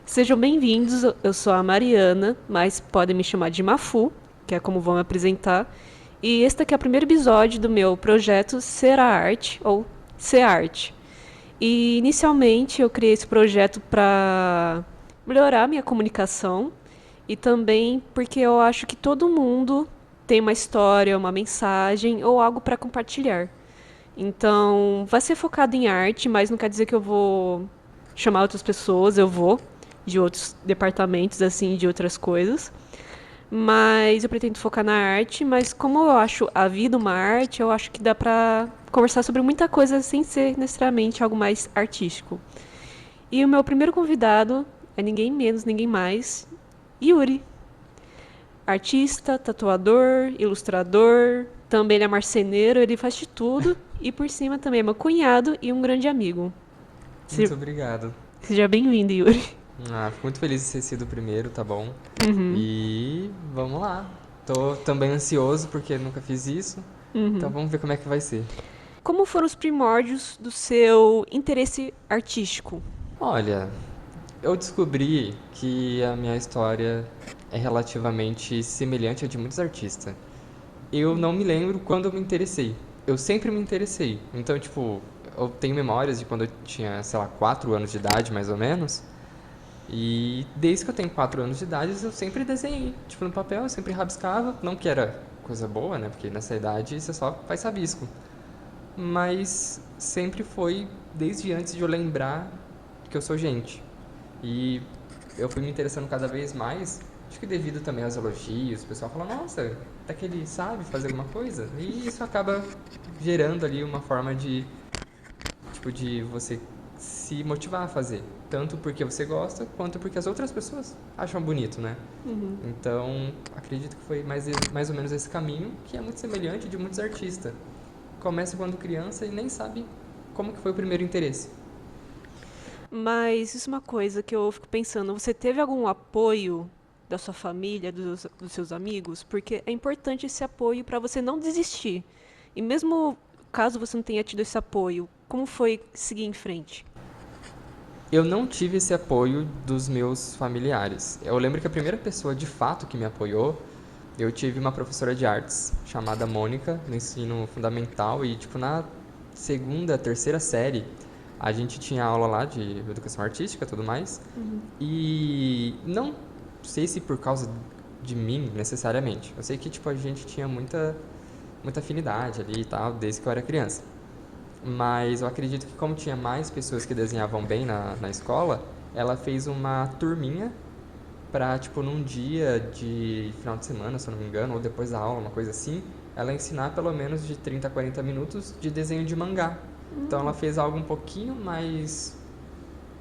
Sejam bem-vindos, eu sou a Mariana, mas podem me chamar de Mafu, que é como vão me apresentar. E este aqui é o primeiro episódio do meu projeto Ser a Arte, ou Ser Arte. E inicialmente eu criei esse projeto para melhorar minha comunicação e também porque eu acho que todo mundo tem uma história, uma mensagem ou algo para compartilhar. Então, vai ser focado em arte, mas não quer dizer que eu vou chamar outras pessoas, eu vou de outros departamentos, assim, de outras coisas. Mas eu pretendo focar na arte, mas como eu acho a vida uma arte, eu acho que dá pra conversar sobre muita coisa sem ser necessariamente algo mais artístico. E o meu primeiro convidado é ninguém menos, ninguém mais, Yuri. Artista, tatuador, ilustrador, também ele é marceneiro, ele faz de tudo. E por cima também é meu cunhado e um grande amigo. Muito obrigado. Seja bem-vindo, Yuri. Fico muito feliz de ter sido o primeiro, tá bom? E vamos lá. Tô também ansioso porque nunca fiz isso. Então vamos ver como é que vai ser. Como foram os primórdios do seu interesse artístico? Olha, eu descobri que a minha história é relativamente semelhante à de muitos artistas. Eu não me lembro quando eu me interessei. Eu sempre me interessei. Então, tipo, eu tenho memórias de quando eu tinha, sei lá, 4 anos de idade, mais ou menos. E desde que eu tenho 4 anos de idade, eu sempre desenhei. Tipo, no papel, eu sempre rabiscava. Não que era coisa boa, né? Porque nessa idade você só faz rabisco. Mas sempre foi desde antes de eu lembrar que eu sou gente. E eu fui me interessando cada vez mais, acho que devido também aos elogios, o pessoal fala, nossa, até que ele sabe fazer alguma coisa. E isso acaba gerando ali uma forma de, tipo, de você se motivar a fazer. Tanto porque você gosta, quanto porque as outras pessoas acham bonito, né? Então, acredito que foi mais ou menos esse caminho, que é muito semelhante de muitos artistas. Começa quando criança e nem sabe como que foi o primeiro interesse. Mas isso é uma coisa que eu fico pensando. Você teve algum apoio da sua família, dos seus amigos? Porque é importante esse apoio para você não desistir. E mesmo caso você não tenha tido esse apoio, como foi seguir em frente? Eu não tive esse apoio dos meus familiares. Eu lembro que a primeira pessoa de fato que me apoiou, eu tive uma professora de artes chamada Mônica no ensino fundamental e tipo na segunda, terceira série a gente tinha aula lá de educação artística e tudo mais. E não sei se por causa de mim necessariamente. Eu sei que tipo a gente tinha muita afinidade ali e tal desde que eu era criança. Mas eu acredito que como tinha mais pessoas que desenhavam bem na escola, ela fez uma turminha pra, tipo, num dia de final de semana, se eu não me engano, ou depois da aula, uma coisa assim, ela ensinar pelo menos de 30 a 40 minutos de desenho de mangá. Então ela fez algo um pouquinho mais,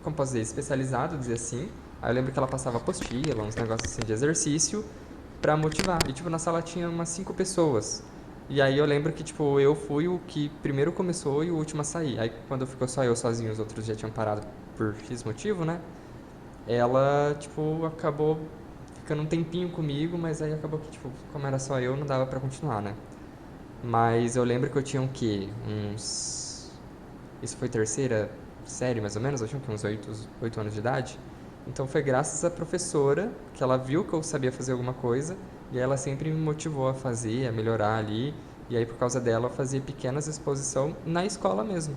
como posso dizer, especializado, dizer assim. Aí eu lembro que ela passava apostila, uns negócios assim de exercício, pra motivar. E, tipo, na sala tinha umas 5 pessoas. E aí eu lembro que, tipo, eu fui o que primeiro começou e o último a sair. Aí quando ficou só eu sozinho, os outros já tinham parado por X motivo, né? Ela, tipo, acabou ficando um tempinho comigo, mas aí acabou que, tipo, como era só eu, não dava pra continuar, né? Mas eu lembro que eu tinha o quê? Uns... Isso foi terceira série, mais ou menos? Eu tinha o quê? Uns 8 anos de idade. Então foi graças à professora que ela viu que eu sabia fazer alguma coisa e aí ela sempre me motivou a fazer, a melhorar ali. E aí por causa dela eu fazia pequenas exposições na escola mesmo.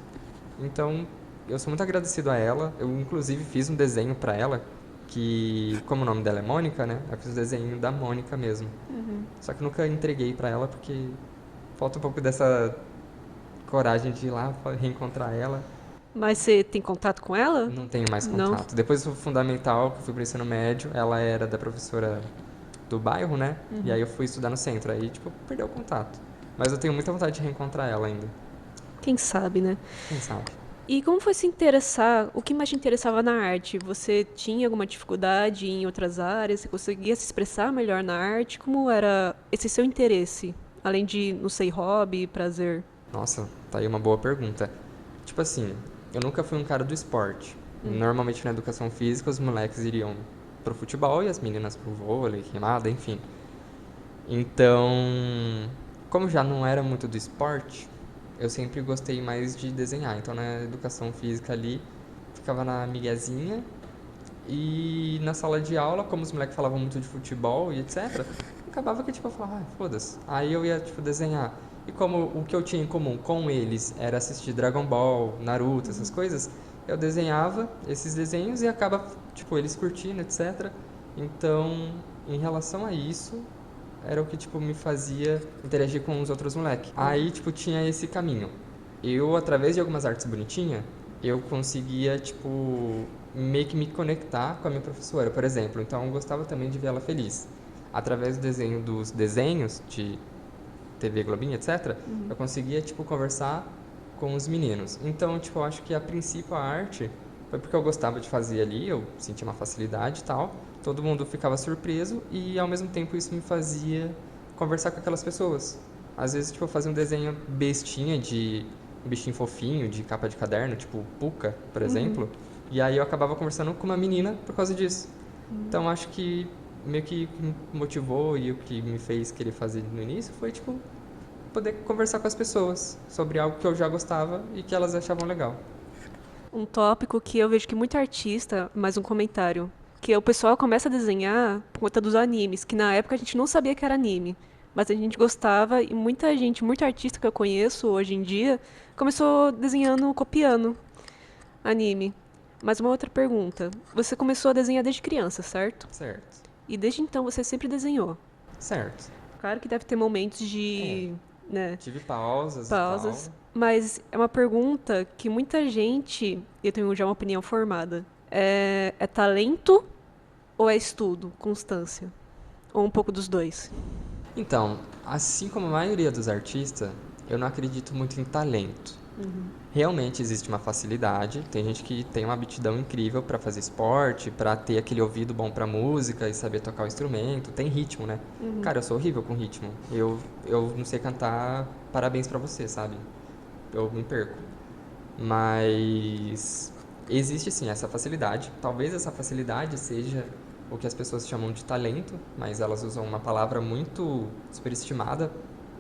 Então eu sou muito agradecido a ela. Eu inclusive fiz um desenho pra ela que, como o nome dela é Mônica, né? Eu fiz um desenho da Mônica mesmo. Só que nunca entreguei pra ela porque falta um pouco dessa coragem de ir lá reencontrar ela. Mas você tem contato com ela? Não tenho mais Não. contato. Depois do fundamental, que eu fui pro ensino médio, ela era da professora do bairro, né? E aí eu fui estudar no centro. Aí, tipo, perdeu o contato. Mas eu tenho muita vontade de reencontrar ela ainda. Quem sabe, né? Quem sabe? E como foi se interessar? O que mais te interessava na arte? Você tinha alguma dificuldade em outras áreas? Você conseguia se expressar melhor na arte? Como era esse seu interesse? Além de, não sei, hobby, prazer? Nossa, tá aí uma boa pergunta. Tipo assim, eu nunca fui um cara do esporte. Normalmente na educação física os moleques iriam pro futebol e as meninas pro vôlei, remada, enfim. Então, como já não era muito do esporte, eu sempre gostei mais de desenhar. Então na educação física ali, ficava na miguezinha E na sala de aula, como os moleques falavam muito de futebol e etc., acabava que tipo, eu falava, foda-se. Aí eu ia tipo, desenhar. E como o que eu tinha em comum com eles era assistir Dragon Ball, Naruto, essas coisas, eu desenhava esses desenhos e acaba, tipo, eles curtindo, etc. Então, em relação a isso, era o que, tipo, me fazia interagir com os outros moleques. Aí, tipo, tinha esse caminho. Eu, através de algumas artes bonitinhas, eu conseguia, tipo, meio que me conectar com a minha professora, por exemplo. Então, eu gostava também de ver ela feliz. Através do desenho dos desenhos de TV Globinho, etc., eu conseguia, tipo, conversar com os meninos. Então, tipo, eu acho que a princípio a arte foi porque eu gostava de fazer ali, eu sentia uma facilidade e tal. Todo mundo ficava surpreso e, ao mesmo tempo, isso me fazia conversar com aquelas pessoas. Às vezes, tipo, eu fazia um desenho bestinha de um bichinho fofinho, de capa de caderno, tipo Puka, por exemplo. E aí eu acabava conversando com uma menina por causa disso. Então, acho que meio que me motivou e o que me fez querer fazer no início foi, tipo, poder conversar com as pessoas sobre algo que eu já gostava e que elas achavam legal. Um tópico que eu vejo que muito artista, mais um comentário, que o pessoal começa a desenhar por conta dos animes, que na época a gente não sabia que era anime, mas a gente gostava e muita gente, muito artista que eu conheço hoje em dia, começou desenhando, copiando anime. Mas uma outra pergunta, você começou a desenhar desde criança, certo? Certo. E desde então você sempre desenhou. Certo. Claro que deve ter momentos É, de, né, tive pausas e pausas, tal. mas é uma pergunta que muita gente, eu tenho já uma opinião formada, é talento ou é estudo, constância? Ou um pouco dos dois? Então, assim como a maioria dos artistas, eu não acredito muito em talento. Realmente existe uma facilidade, tem gente que tem uma aptidão incrível para fazer esporte, para ter aquele ouvido bom para música e saber tocar o instrumento, tem ritmo, né? Cara, eu sou horrível com ritmo. Eu não sei cantar, parabéns para você, sabe? Eu me perco. Mas existe sim essa facilidade. Talvez essa facilidade seja o que as pessoas chamam de talento, mas elas usam uma palavra muito superestimada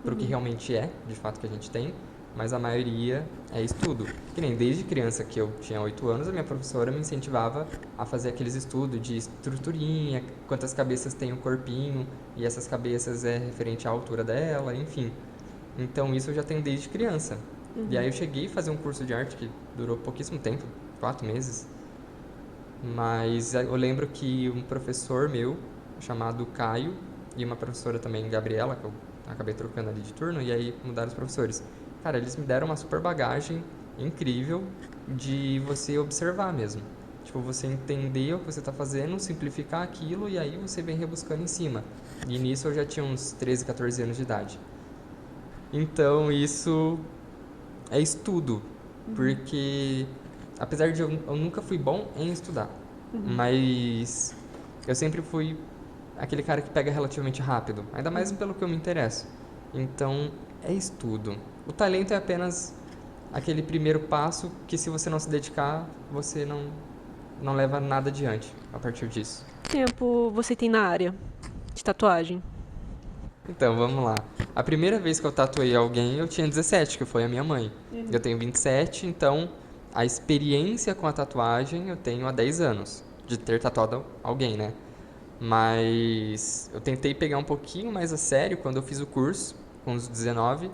para o que realmente é, de fato, que a gente tem. Mas a maioria é estudo. Que nem desde criança, que eu tinha 8 anos, a minha professora me incentivava a fazer aqueles estudos de estruturinha, quantas cabeças tem o corpinho, e essas cabeças é referente à altura dela, enfim. Então isso eu já tenho desde criança. E aí eu cheguei a fazer um curso de arte que durou pouquíssimo tempo, 4 meses. Mas eu lembro que um professor meu, chamado Caio, e uma professora também, Gabriela, que eu acabei trocando ali de turno, e aí mudaram os professores. Cara, eles me deram uma super bagagem incrível de você observar mesmo. Tipo, você entender o que você está fazendo, simplificar aquilo e aí você vem rebuscando em cima. E nisso eu já tinha uns 13, 14 anos de idade. Então isso é estudo, porque apesar de eu nunca fui bom em estudar, mas eu sempre fui aquele cara que pega relativamente rápido, ainda mais pelo que eu me interesso. Então é estudo. O talento é apenas aquele primeiro passo que se você não se dedicar, você não leva nada adiante a partir disso. Quanto tempo você tem na área de tatuagem? Então, vamos lá. A primeira vez que eu tatuei alguém, eu tinha 17, que foi a minha mãe. Eu tenho 27, então a experiência com a tatuagem eu tenho há 10 anos de ter tatuado alguém, né? Mas eu tentei pegar um pouquinho mais a sério quando eu fiz o curso, com os 19.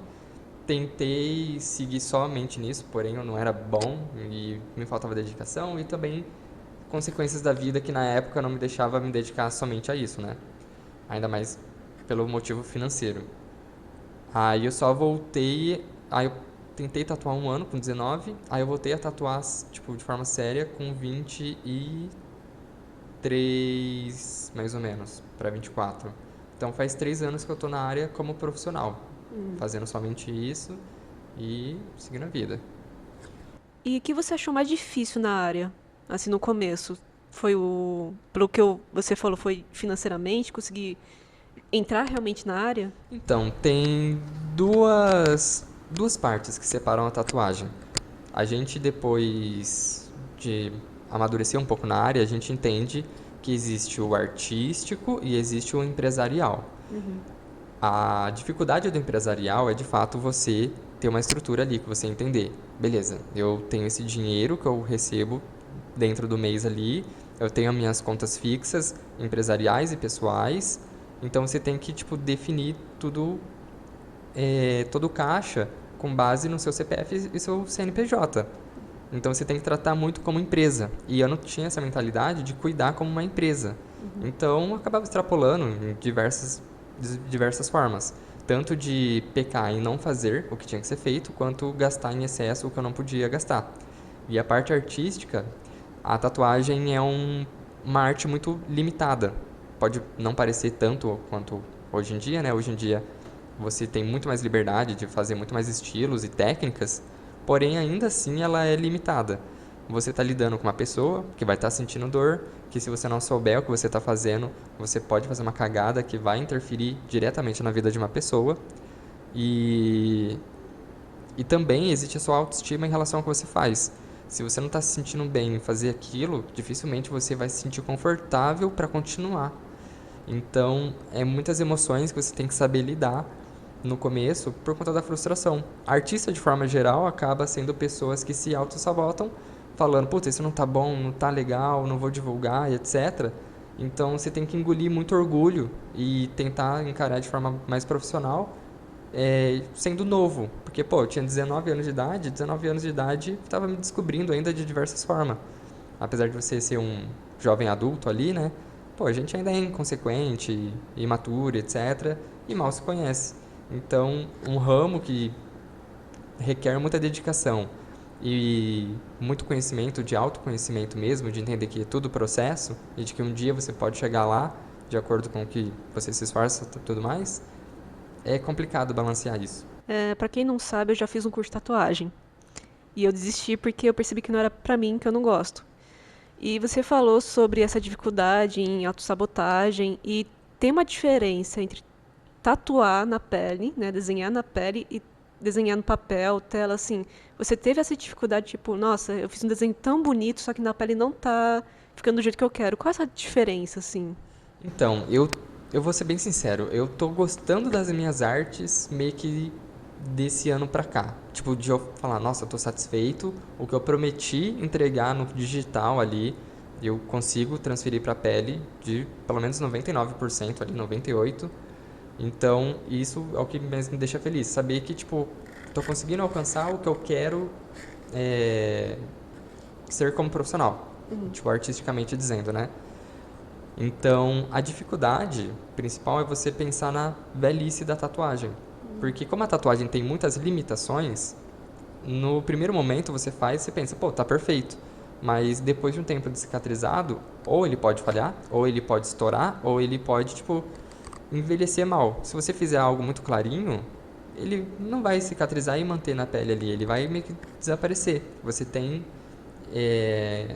Tentei seguir somente nisso, porém eu não era bom e me faltava dedicação e também consequências da vida que na época não me deixava me dedicar somente a isso, né? Ainda mais pelo motivo financeiro. Aí eu só voltei, aí eu tentei tatuar um ano com 19, aí eu voltei a tatuar, tipo, de forma séria com 23, mais ou menos, para 24. Então faz 3 anos que eu tô na área como profissional, fazendo somente isso e seguindo a vida. E o que você achou mais difícil na área, assim, no começo? Foi o. Pelo que você falou, foi financeiramente? Conseguir entrar realmente na área? Então, tem duas partes que separam a tatuagem. A gente, depois de amadurecer um pouco na área, a gente entende que existe o artístico e existe o empresarial. A dificuldade do empresarial é, de fato, você ter uma estrutura ali, que você entender. Beleza, eu tenho esse dinheiro que eu recebo dentro do mês ali, Eu tenho as minhas contas fixas, empresariais e pessoais. Então você tem que tipo definir tudo, todo o caixa com base no seu CPF e seu CNPJ. Então você tem que tratar muito como empresa. E eu não tinha essa mentalidade de cuidar como uma empresa. Então eu acabava extrapolando em diversas formas. Tanto de pecar em não fazer o que tinha que ser feito, quanto gastar em excesso o que eu não podia gastar. E a parte artística, a tatuagem é uma arte muito limitada. Pode não parecer tanto quanto hoje em dia, né? Hoje em dia você tem muito mais liberdade de fazer muito mais estilos e técnicas, porém ainda assim ela é limitada. Você está lidando com uma pessoa que vai estar sentindo dor, que se você não souber o que você está fazendo, você pode fazer uma cagada que vai interferir diretamente na vida de uma pessoa. E, e também existe a sua autoestima em relação ao que você faz. Se você não está se sentindo bem em fazer aquilo, dificilmente você vai se sentir confortável para continuar. Então, é muitas emoções que você tem que saber lidar no começo por conta da frustração. Artista, de forma geral, acaba sendo pessoas que se auto-sabotam, falando, putz, isso não tá bom, não tá legal, não vou divulgar, e etc. Então, você tem que engolir muito orgulho e tentar encarar de forma mais profissional, sendo novo. Porque, pô, eu tinha 19 anos de idade, estava me descobrindo ainda de diversas formas. Apesar de você ser um jovem adulto ali, né? Pô, a gente ainda é inconsequente, imaturo, etc. E mal se conhece. Então, um ramo que requer muita dedicação e muito conhecimento, de autoconhecimento mesmo, de entender que é tudo processo e de que um dia você pode chegar lá, de acordo com o que você se esforça e tudo mais, é complicado balancear isso. Pra quem não sabe, eu já fiz um curso de tatuagem. E eu desisti porque eu percebi que não era pra mim, que eu não gosto. E você falou sobre essa dificuldade em autossabotagem e tem uma diferença entre tatuar na pele, né, desenhar na pele e desenhar no papel, tela, assim. Você teve essa dificuldade, tipo, nossa, eu fiz um desenho tão bonito, só que na pele não tá ficando do jeito que eu quero. Qual é essa diferença, assim? Então, eu vou ser bem sincero, eu tô gostando das minhas artes meio que desse ano pra cá. Tipo, de eu falar, nossa, eu tô satisfeito, o que eu prometi entregar no digital ali, eu consigo transferir pra pele de pelo menos 99% ali, 98%. Então, isso é o que mais me deixa feliz, saber que, tipo, tô conseguindo alcançar o que eu quero é, ser como profissional, tipo, artisticamente dizendo, né? Então, a dificuldade principal é você pensar na velhice da tatuagem. Porque como a tatuagem tem muitas limitações, no primeiro momento você faz e você pensa, pô, tá perfeito. Mas depois de um tempo de cicatrizado, ou ele pode falhar, ou ele pode estourar, ou ele pode, tipo, envelhecer mal. Se você fizer algo muito clarinho, ele não vai cicatrizar e manter na pele ali, ele vai meio que desaparecer. Você tem é,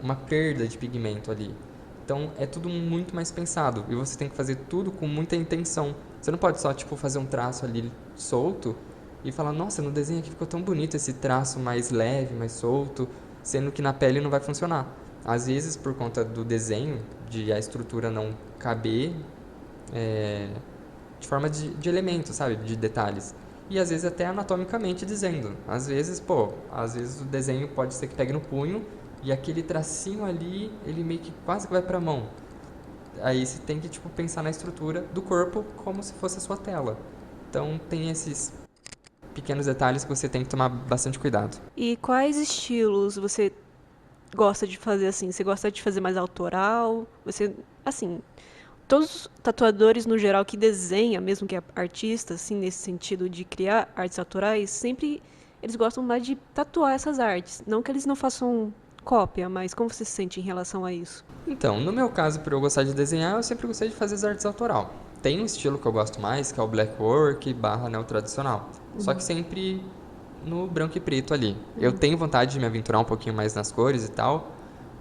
uma perda de pigmento ali. Então é tudo muito mais pensado e você tem que fazer tudo com muita intenção. Você não pode só tipo fazer um traço ali solto e falar, nossa, no desenho aqui ficou tão bonito esse traço mais leve, mais solto, sendo que na pele não vai funcionar. Às vezes por conta do desenho, de a estrutura não caber é, de forma de elementos, sabe, de detalhes. E às vezes até anatomicamente dizendo. Às vezes, pô, às vezes o desenho pode ser que pegue no punho e aquele tracinho ali, ele meio que quase que vai pra mão. Aí você tem que tipo pensar na estrutura do corpo como se fosse a sua tela. Então tem esses pequenos detalhes que você tem que tomar bastante cuidado. E quais estilos você gosta de fazer assim? Você gosta de fazer mais autoral? Você, assim, todos os tatuadores no geral que desenha, mesmo que é artista, assim, nesse sentido de criar artes autorais, sempre eles gostam mais de tatuar essas artes. Não que eles não façam cópia, mas como você se sente em relação a isso? Então, no meu caso, por eu gostar de desenhar, eu sempre gostei de fazer as artes autoral. Tem um estilo que eu gosto mais, que é o black work barra neo-tradicional. Só que sempre no branco e preto ali. Eu tenho vontade de me aventurar um pouquinho mais nas cores e tal,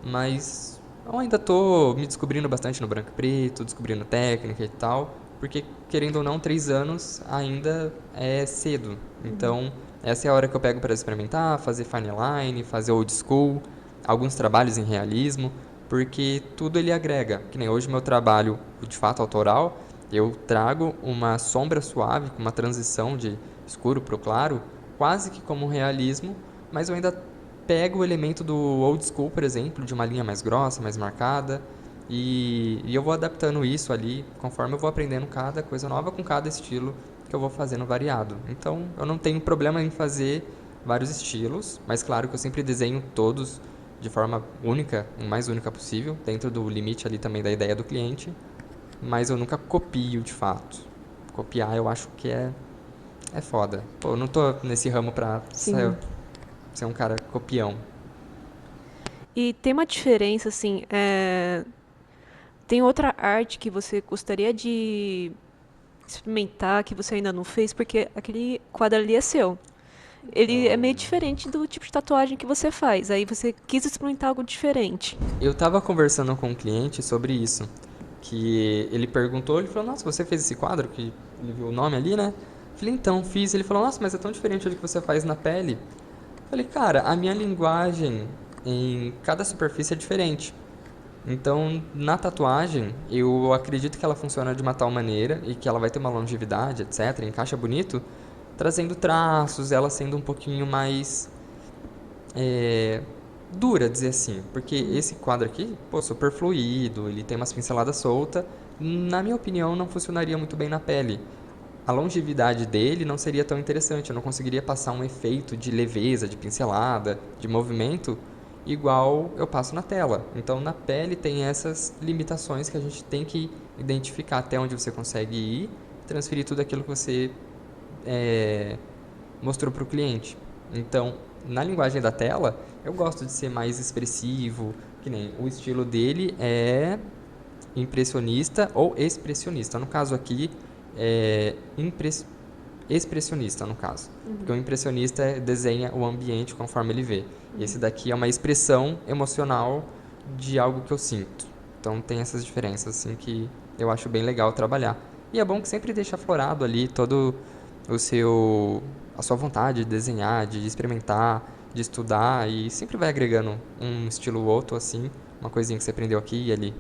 mas eu ainda tô me descobrindo bastante no branco e preto, descobrindo técnica e tal, porque querendo ou não, 3 anos ainda é cedo. Então, essa é a hora que eu pego para experimentar, fazer fine line, fazer old school, alguns trabalhos em realismo, porque tudo ele agrega. Que nem hoje meu trabalho, de fato autoral, eu trago uma sombra suave com uma transição de escuro para o claro, quase que como um realismo, mas eu ainda pego o elemento do old school, por exemplo, de uma linha mais grossa, mais marcada, e eu vou adaptando isso ali conforme eu vou aprendendo cada coisa nova com cada estilo que eu vou fazendo variado. Então, eu não tenho problema em fazer vários estilos, mas claro que eu sempre desenho todos de forma única, o mais única possível, dentro do limite ali também da ideia do cliente, mas eu nunca copio de fato. Copiar eu acho que é foda. Pô, eu não tô nesse ramo pra Sim. ser um cara copião. E tem uma diferença, assim, tem outra arte que você gostaria de experimentar, que você ainda não fez, porque aquele quadro ali é seu. Ele é meio diferente do tipo de tatuagem que você faz. Aí você quis experimentar algo diferente. Eu tava conversando com um cliente sobre isso, que ele perguntou, ele falou, nossa, você fez esse quadro, que ele viu o nome ali, né? Eu falei, então, fiz. Ele falou, nossa, mas é tão diferente do que você faz na pele. Eu falei, cara, a minha linguagem em cada superfície é diferente. Então, na tatuagem, eu acredito que ela funciona de uma tal maneira e que ela vai ter uma longevidade, etc., encaixa bonito, trazendo traços, ela sendo um pouquinho mais dura, dizer assim. Porque esse quadro aqui, pô, super fluido, ele tem umas pinceladas soltas. Na minha opinião, não funcionaria muito bem na pele. A longevidade dele não seria tão interessante. Eu não conseguiria passar um efeito de leveza, de pincelada, de movimento, igual eu passo na tela. Então, na pele tem essas limitações que a gente tem que identificar até onde você consegue ir, transferir tudo aquilo que você mostrou para o cliente. Então, na linguagem da tela, eu gosto de ser mais expressivo, que nem o estilo dele é impressionista ou expressionista. No caso aqui, é expressionista, no caso. Porque o impressionista desenha o ambiente conforme ele vê. Esse daqui é uma expressão emocional de algo que eu sinto. Então tem essas diferenças assim que eu acho bem legal trabalhar. E é bom que sempre deixa aflorado ali todo a sua vontade de desenhar, de experimentar, de estudar e sempre vai agregando um estilo ou outro assim, uma coisinha que você aprendeu aqui e ali.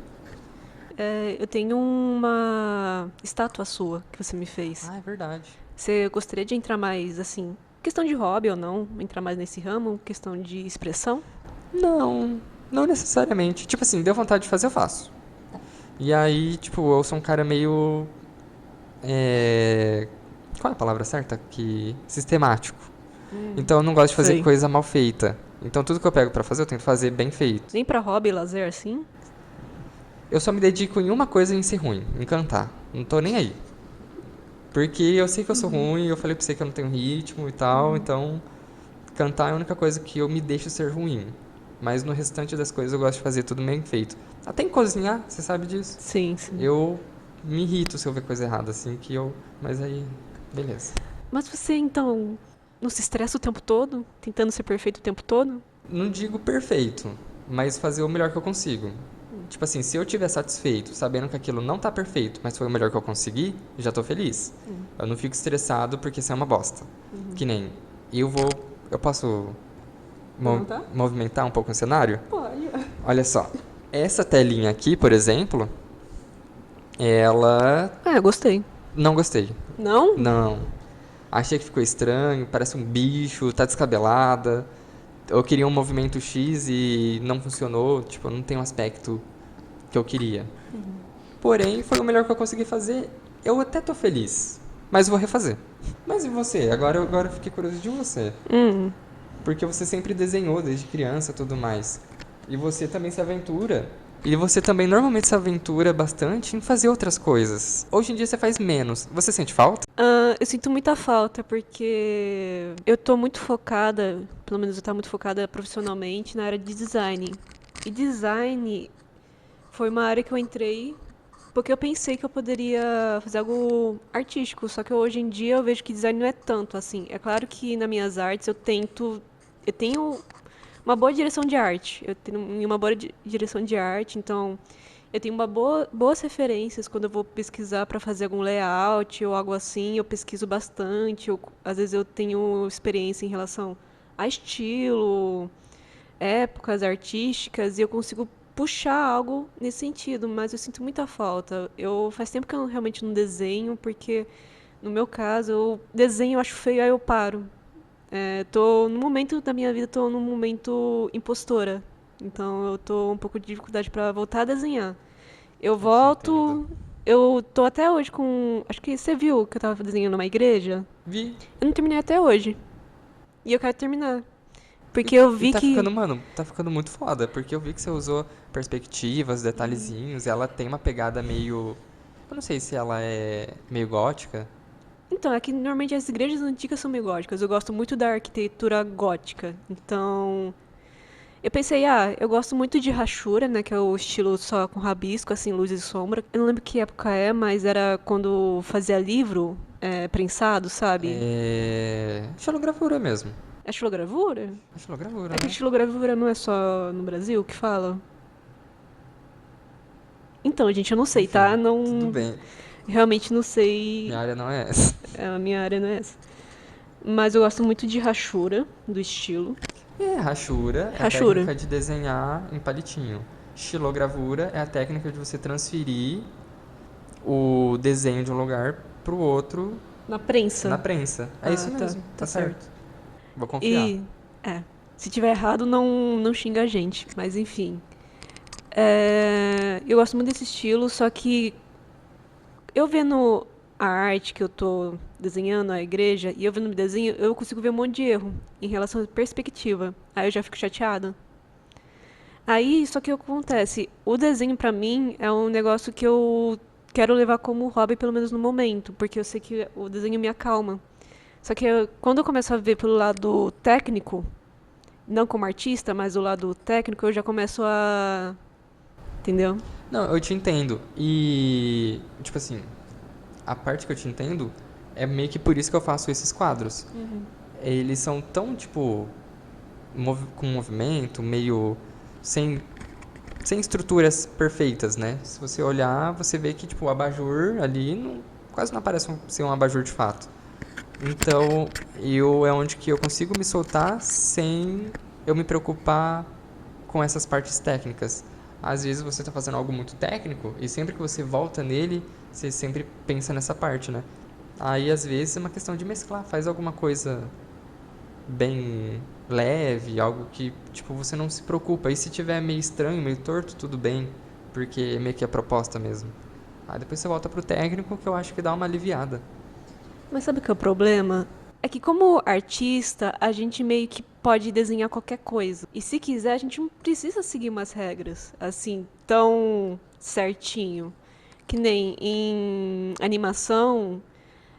Eu tenho uma estátua sua que você me fez. Ah, é verdade. Você gostaria de entrar mais, assim, questão de hobby ou não? Entrar mais nesse ramo? Questão de expressão? Não, não necessariamente. Tipo assim, deu vontade de fazer, eu faço. E aí, tipo, eu sou um cara meio. É... Qual é a palavra certa? Sistemático. Então eu não gosto de fazer Sei. coisa mal feita. Então tudo que eu pego pra fazer, eu tento fazer bem feito. Nem pra hobby, lazer, assim? Eu só me dedico em uma coisa em ser ruim, em cantar. Não tô nem aí. Porque eu sei que eu sou ruim, eu falei pra você que eu não tenho ritmo e tal, então cantar é a única coisa que eu me deixo ser ruim. Mas no restante das coisas eu gosto de fazer tudo bem feito. Até em cozinhar, você sabe disso. Sim, sim. Eu me irrito se eu ver coisa errada, assim, que eu. Mas aí, beleza. Mas você, então, não se estressa o tempo todo? Tentando ser perfeito o tempo todo? Não digo perfeito, mas fazer o melhor que eu consigo. Tipo assim, se eu estiver satisfeito, sabendo que aquilo não tá perfeito, mas foi o melhor que eu consegui, já tô feliz. Eu não fico estressado porque isso é uma bosta. Que nem, eu vou. Eu posso Levantar? movimentar um pouco o cenário? Pode. Olha só. Essa telinha aqui, por exemplo, ela. Gostei. Não gostei. Não? Não. Achei que ficou estranho, parece um bicho, tá descabelada. Eu queria um movimento X e não funcionou, tipo, não tem um aspecto que eu queria. Porém, foi o melhor que eu consegui fazer. Eu até tô feliz, mas vou refazer. Mas e você? Agora eu fiquei curioso de você. Porque você sempre desenhou desde criança e tudo mais. E você também se aventura. E você também normalmente se aventura bastante em fazer outras coisas. Hoje em dia você faz menos. Você sente falta? Eu sinto muita falta, porque eu tô muito focada, pelo menos eu tô muito focada profissionalmente na área de design. E design foi uma área que eu entrei porque eu pensei que eu poderia fazer algo artístico, só que hoje em dia eu vejo que design não é tanto assim. É claro que nas minhas artes eu tenho uma boa direção de arte. Eu tenho uma boa direção de arte, então eu tenho boas referências quando eu vou pesquisar para fazer algum layout ou algo assim. Eu pesquiso bastante. Às vezes eu tenho experiência em relação a estilo, épocas artísticas e eu consigo puxar algo nesse sentido, mas eu sinto muita falta. Eu faz tempo que eu realmente não desenho, porque no meu caso, eu desenho, eu acho feio, aí eu paro. Tô no momento da minha vida, tô num momento impostora. Então eu tô um pouco de dificuldade pra voltar a desenhar. Eu Eu te entendo. volto. Eu tô até hoje com. Acho que você viu que eu tava desenhando numa igreja. Vi. Eu não terminei até hoje. E eu quero terminar. Porque eu E vi tá ficando, que. mano, tá ficando muito foda, porque eu vi que você usou perspectivas, detalhezinhos, e ela tem uma pegada meio. Eu não sei se ela é meio gótica. Então, é que normalmente as igrejas antigas são meio góticas. Eu gosto muito da arquitetura gótica. Então, eu pensei, eu gosto muito de rachura, né? Que é o estilo só com rabisco, assim, luz e sombra. Eu não lembro que época é, mas era quando fazia livro prensado, sabe? É. Xilogravura mesmo. É estilogravura? É xilogravura, É que né? estilogravura não é só no Brasil que fala? Então, gente, eu não sei, tá? Enfim, tudo Não, bem. realmente não sei. Minha área não é essa. A minha área não é essa. Mas eu gosto muito de rachura, do estilo. É, rachura é a Rachura. técnica de desenhar em palitinho. Xilogravura é a técnica de você transferir o desenho de um lugar pro outro Na na prensa. prensa. É Ah, isso tá. mesmo, Tá tá certo. certo. Vou confiar. E, se tiver errado, não xinga a gente. Mas, enfim. Eu gosto muito desse estilo, só que eu vendo a arte que eu tô desenhando, a igreja, e eu vendo o desenho, eu consigo ver um monte de erro em relação à perspectiva. Aí eu já fico chateada. Aí, só que o que acontece? O desenho, pra mim, é um negócio que eu quero levar como hobby, pelo menos no momento, porque eu sei que o desenho me acalma. Só que quando eu começo a ver pelo lado técnico, não como artista, mas o lado técnico, eu já começo a. Entendeu? Não, eu te entendo. E, tipo assim, a parte que eu te entendo é meio que por isso que eu faço esses quadros. Eles são tão, tipo, com movimento, meio sem, sem estruturas perfeitas, né? Se você olhar, você vê que, tipo, o abajur ali quase não parece ser um abajur de fato. Então, é onde que eu consigo me soltar sem eu me preocupar com essas partes técnicas. Às vezes você está fazendo algo muito técnico e sempre que você volta nele, você sempre pensa nessa parte, né? Aí às vezes é uma questão de mesclar, faz alguma coisa bem leve, algo que tipo você não se preocupa. E se tiver meio estranho, meio torto, tudo bem, porque é meio que a proposta mesmo. Aí depois você volta pro técnico que eu acho que dá uma aliviada. Mas sabe o que é o problema? É que como artista, a gente meio que pode desenhar qualquer coisa. E se quiser, a gente não precisa seguir umas regras assim tão certinho. Que nem em animação,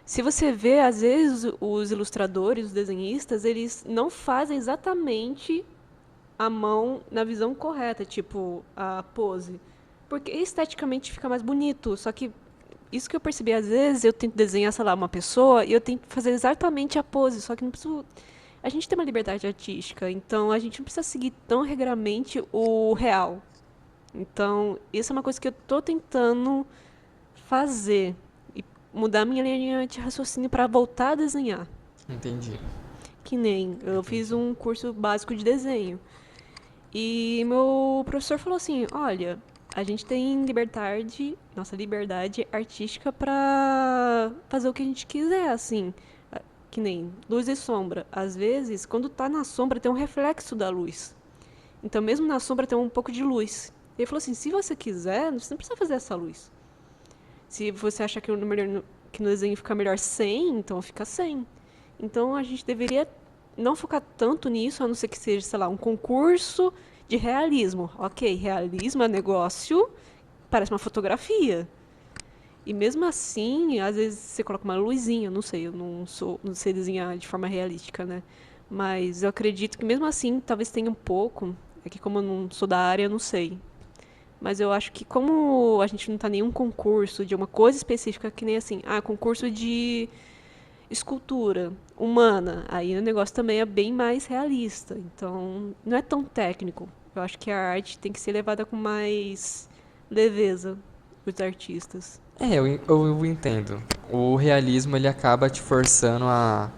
se você vê, às vezes os ilustradores, os desenhistas, eles não fazem exatamente a mão na visão correta, tipo a pose. Porque esteticamente fica mais bonito. Só que isso que eu percebi, às vezes eu tento desenhar, sei lá, uma pessoa e eu tento fazer exatamente a pose, só que não preciso. A gente tem uma liberdade artística, então a gente não precisa seguir tão regramente o real. Então, isso é uma coisa que eu tô tentando fazer e mudar minha linha de raciocínio para voltar a desenhar. Entendi. Que nem eu fiz Entendi. um curso básico de desenho. E meu professor falou assim: "Olha, a gente tem liberdade, nossa liberdade artística pra fazer o que a gente quiser, assim, que nem luz e sombra. Às vezes, quando tá na sombra tem um reflexo da luz. Então, mesmo na sombra tem um pouco de luz." Ele falou assim: "Se você quiser, você não precisa fazer essa luz. Se você achar que que no desenho fica melhor sem, então fica sem. Então a gente deveria não focar tanto nisso, a não ser que seja, sei lá, um concurso de realismo. Ok, realismo é negócio, parece uma fotografia. E mesmo assim, às vezes você coloca uma luzinha, não sei, não sei desenhar de forma realística, né? Mas eu acredito que mesmo assim, talvez tenha um pouco. É que como eu não sou da área, eu não sei. Mas eu acho que como a gente não tá em nenhum concurso de uma coisa específica, que nem assim, concurso de escultura humana, aí o negócio também é bem mais realista. Então, não é tão técnico. Eu acho que a arte tem que ser levada com mais leveza os artistas. É, eu entendo. O realismo ele acaba te forçando a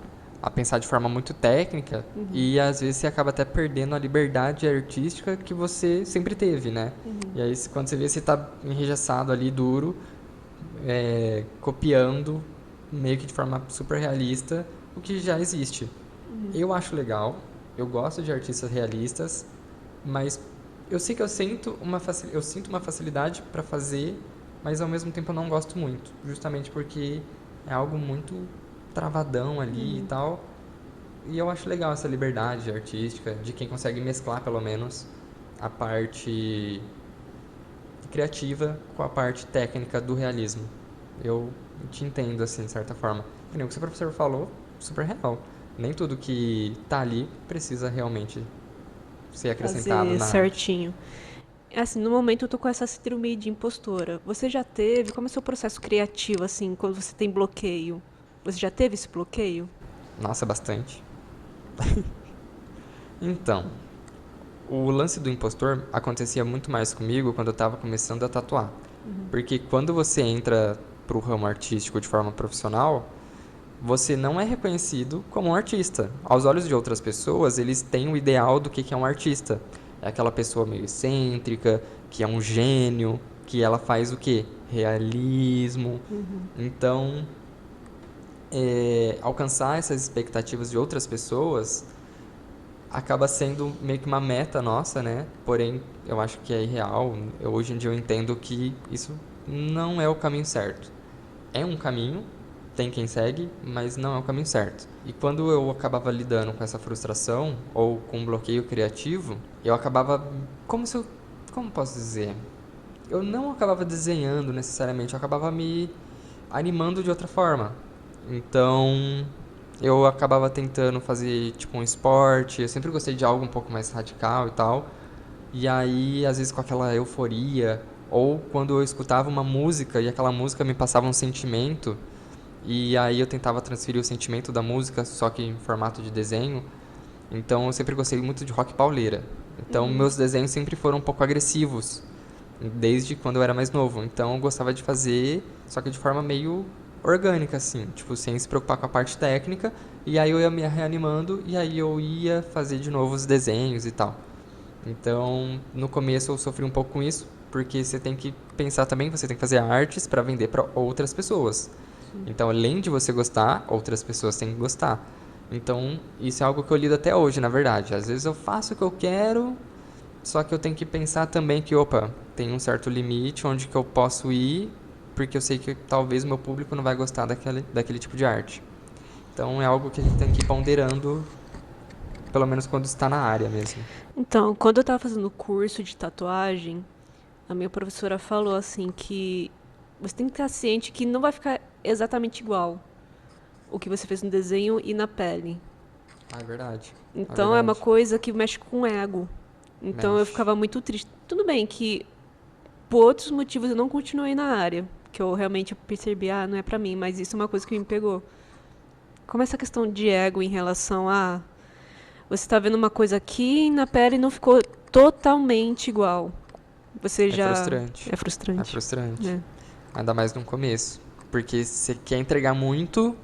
pensar de forma muito técnica e às vezes você acaba até perdendo a liberdade artística que você sempre teve, né? E aí quando você vê você tá enregaçado ali, duro, copiando meio que de forma super realista o que já existe. Eu acho legal, eu gosto de artistas realistas, mas eu sei que eu sinto uma facilidade para fazer, mas ao mesmo tempo eu não gosto muito, justamente porque é algo muito travadão ali e tal. E eu acho legal essa liberdade artística de quem consegue mesclar pelo menos a parte criativa com a parte técnica do realismo. Eu te entendo assim, de certa forma. Que nem o que o seu professor falou, super real. Nem tudo que tá ali precisa realmente ser acrescentado Fazer na arte. certinho. Assim, no momento eu tô com essa síndrome de impostora. Você já teve? Como é o seu processo criativo, assim, quando você tem bloqueio? Você já teve esse bloqueio? Nossa, bastante. Então, o lance do impostor acontecia muito mais comigo quando eu estava começando a tatuar. Porque quando você entra pro ramo artístico de forma profissional, você não é reconhecido como um artista. Aos olhos de outras pessoas, eles têm o ideal do que é um artista. É aquela pessoa meio excêntrica, que é um gênio, que ela faz o quê? Realismo. Então, alcançar essas expectativas de outras pessoas acaba sendo meio que uma meta nossa, né? Porém, eu acho que é irreal. Hoje em dia eu entendo que isso não é o caminho certo. É um caminho, tem quem segue, mas não é o caminho certo. E quando eu acabava lidando com essa frustração ou com um bloqueio criativo, eu acabava como posso dizer? Eu não acabava desenhando necessariamente, eu acabava me animando de outra forma. Então, eu acabava tentando fazer tipo um esporte, eu sempre gostei de algo um pouco mais radical e tal. E aí, às vezes com aquela euforia, ou quando eu escutava uma música e aquela música me passava um sentimento, e aí eu tentava transferir o sentimento da música, só que em formato de desenho. Então eu sempre gostei muito de rock pauleira. Então meus desenhos sempre foram um pouco agressivos, desde quando eu era mais novo. Então eu gostava de fazer, só que de forma meio orgânica, assim, tipo, sem se preocupar com a parte técnica. E aí eu ia me reanimando e aí eu ia fazer de novo os desenhos e tal. Então, no começo eu sofri um pouco com isso, porque você tem que pensar também que você tem que fazer artes para vender para outras pessoas. Então, além de você gostar, outras pessoas têm que gostar. Então, isso é algo que eu lido até hoje, na verdade. Às vezes eu faço o que eu quero, só que eu tenho que pensar também que, opa, tem um certo limite onde que eu posso ir, porque eu sei que talvez o meu público não vai gostar daquele tipo de arte. Então, é algo que a gente tem que ir ponderando, pelo menos quando está na área mesmo. Então, quando eu tava fazendo o curso de tatuagem, a minha professora falou assim que você tem que estar ciente que não vai ficar exatamente igual o que você fez no desenho e na pele. Ah, é verdade. É Então é uma verdade. coisa que mexe com o ego. Então eu Mexe. ficava muito triste. Tudo bem que por outros motivos eu não continuei na área, que eu realmente percebi, ah, não é pra mim, mas isso é uma coisa que me pegou. Como essa questão de ego em relação a você tá vendo uma coisa aqui e na pele não ficou totalmente igual. Você É já frustrante. é É frustrante, frustrante. né? Ainda mais no começo. Porque você quer entregar muito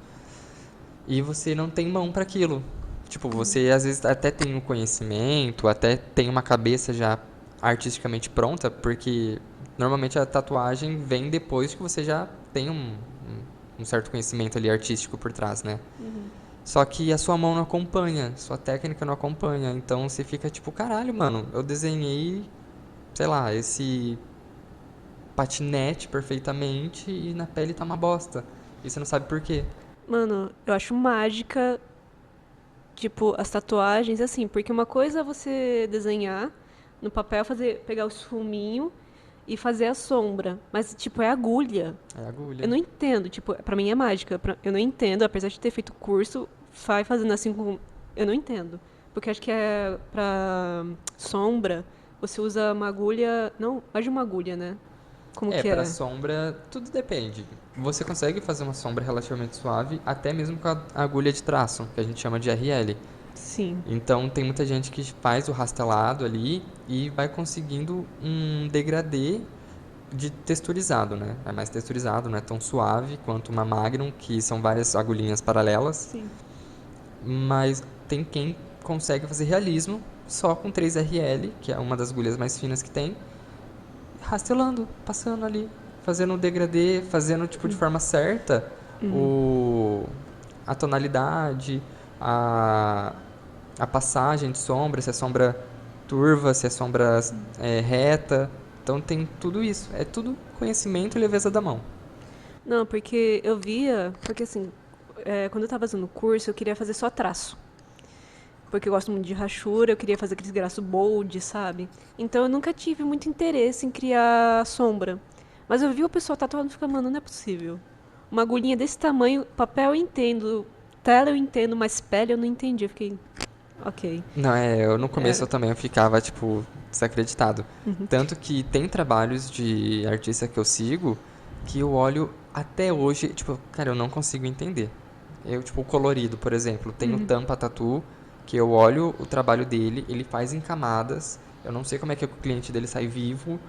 e você não tem mão para aquilo. Tipo, você às vezes até tem um conhecimento, até tem uma cabeça já artisticamente pronta, porque normalmente a tatuagem vem depois que você já tem um certo conhecimento ali artístico por trás, né? Só que a sua mão não acompanha, sua técnica não acompanha, então você fica tipo, caralho, mano, eu desenhei, sei lá, esse patinete perfeitamente e na pele tá uma bosta. E você não sabe por quê. Mano, eu acho mágica, tipo, as tatuagens, assim, porque uma coisa é você desenhar no papel, fazer, pegar o esfuminho e fazer a sombra. Mas, tipo, é agulha. É Eu agulha. não entendo, tipo, pra mim é mágica. Eu não entendo, apesar de ter feito curso, vai fazendo assim com. Eu não entendo. Porque acho que é pra sombra, você usa uma agulha. Não, mais de uma agulha, né? Como É, que pra é? sombra, tudo depende. Você consegue fazer uma sombra relativamente suave, até mesmo com a agulha de traço, que a gente chama de RL. Sim. Então tem muita gente que faz o rastelado ali e vai conseguindo um degradê de texturizado, né? É mais texturizado, não é tão suave quanto uma Magnum, que são várias agulhinhas paralelas, Sim. mas tem quem consegue fazer realismo só com 3RL, que é uma das agulhas mais finas que tem, rastelando, passando ali, fazendo o degradê, fazendo tipo de forma certa o a tonalidade, a, a passagem de sombra, se é sombra turva, se é sombra reta. Então tem tudo isso. É tudo conhecimento e leveza da mão. Não, porque eu via. Porque assim, quando eu tava fazendo o curso, eu queria fazer só traço. Porque eu gosto muito de rachura, eu queria fazer aqueles traços bold, sabe? Então eu nunca tive muito interesse em criar sombra. Mas eu vi o pessoal tatuando e ficar, mano, não é possível. Uma agulhinha desse tamanho, papel eu entendo, tela eu entendo, mas pele eu não entendi. Eu fiquei, ok. Não, eu no começo É, eu também ficava, tipo, desacreditado. Tanto que tem trabalhos de artista que eu sigo que eu olho até hoje, tipo, cara, eu não consigo entender. Eu, tipo, o colorido, por exemplo, tem o Tampa Tattoo, que eu olho o trabalho dele, ele faz em camadas. Eu não sei como é que o cliente dele sai vivo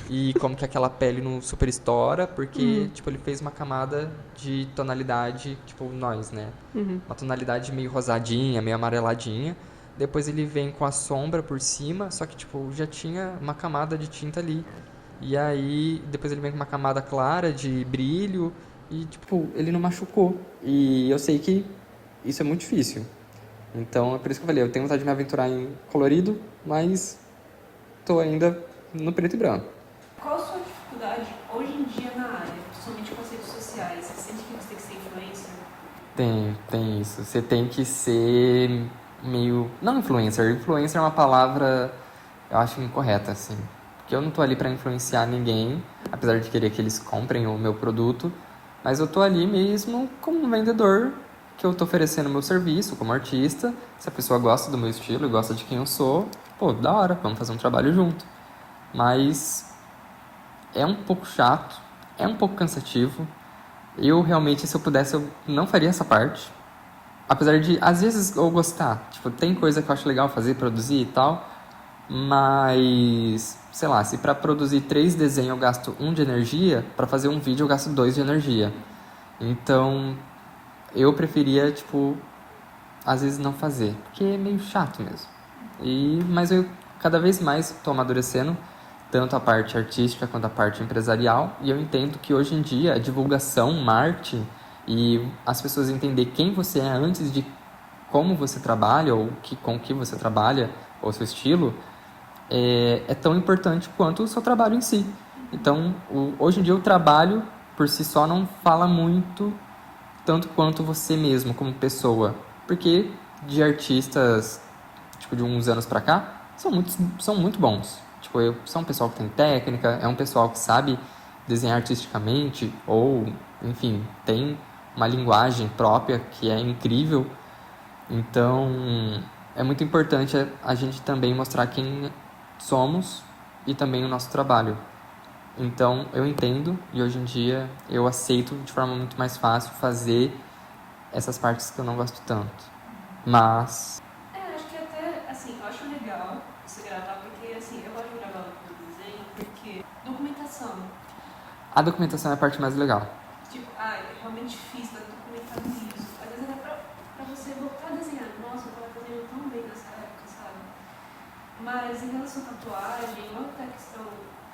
e como que aquela pele não super estoura, porque, tipo, ele fez uma camada de tonalidade, tipo, nós, né? Uma tonalidade meio rosadinha, meio amareladinha. Depois ele vem com a sombra por cima, só que, tipo, já tinha uma camada de tinta ali. E aí, depois ele vem com uma camada clara de brilho e, tipo, ele não machucou. E eu sei que isso é muito difícil. Então, é por isso que eu falei, eu tenho vontade de me aventurar em colorido, mas tô ainda no preto e branco. qual a sua dificuldade hoje em dia na área, principalmente com as redes sociais? Você sente que você tem que ser influencer? Tem isso. Você tem que ser meio. Não influencer. Influencer é uma palavra, eu acho incorreta, assim. Porque eu não tô ali pra influenciar ninguém, apesar de querer que eles comprem o meu produto, mas eu tô ali mesmo como um vendedor que eu tô oferecendo meu serviço como artista. Se a pessoa gosta do meu estilo e gosta de quem eu sou, pô, da hora, vamos fazer um trabalho junto. Mas é um pouco chato, é um pouco cansativo. Eu realmente, se eu pudesse, eu não faria essa parte. Apesar de, às vezes, eu gostar. Tipo, tem coisa que eu acho legal fazer, produzir e tal. Mas, sei lá, se pra produzir 3 desenhos eu gasto 1 de energia, pra fazer um vídeo eu gasto 2 de energia. Então, eu preferia, tipo, às vezes não fazer. Porque é meio chato mesmo. Mas eu cada vez mais estou amadurecendo tanto a parte artística quanto a parte empresarial, e eu entendo que hoje em dia a divulgação, marketing e as pessoas entender quem você é antes de como você trabalha ou com que você trabalha ou seu estilo é tão importante quanto o seu trabalho em si. Então, hoje em dia o trabalho por si só não fala muito tanto quanto você mesmo como pessoa, porque de artistas tipo, de uns anos pra cá, são muito bons. Tipo, são um pessoal que tem técnica, é um pessoal que sabe desenhar artisticamente, ou, enfim, tem uma linguagem própria que é incrível. Então, é muito importante a gente também mostrar quem somos e também o nosso trabalho. Então, eu entendo e hoje em dia eu aceito de forma muito mais fácil fazer essas partes que eu não gosto tanto. Mas Acho que até, assim, eu acho legal você gravar, porque, assim, eu gosto de gravar por desenho, porque documentação. a documentação é a parte mais legal. Tipo, eu realmente fiz, tá documentando isso. Às vezes até pra você voltar a desenhar. Nossa, eu tava desenhando tão bem nessa época, sabe? Mas em relação à tatuagem, ou até a questão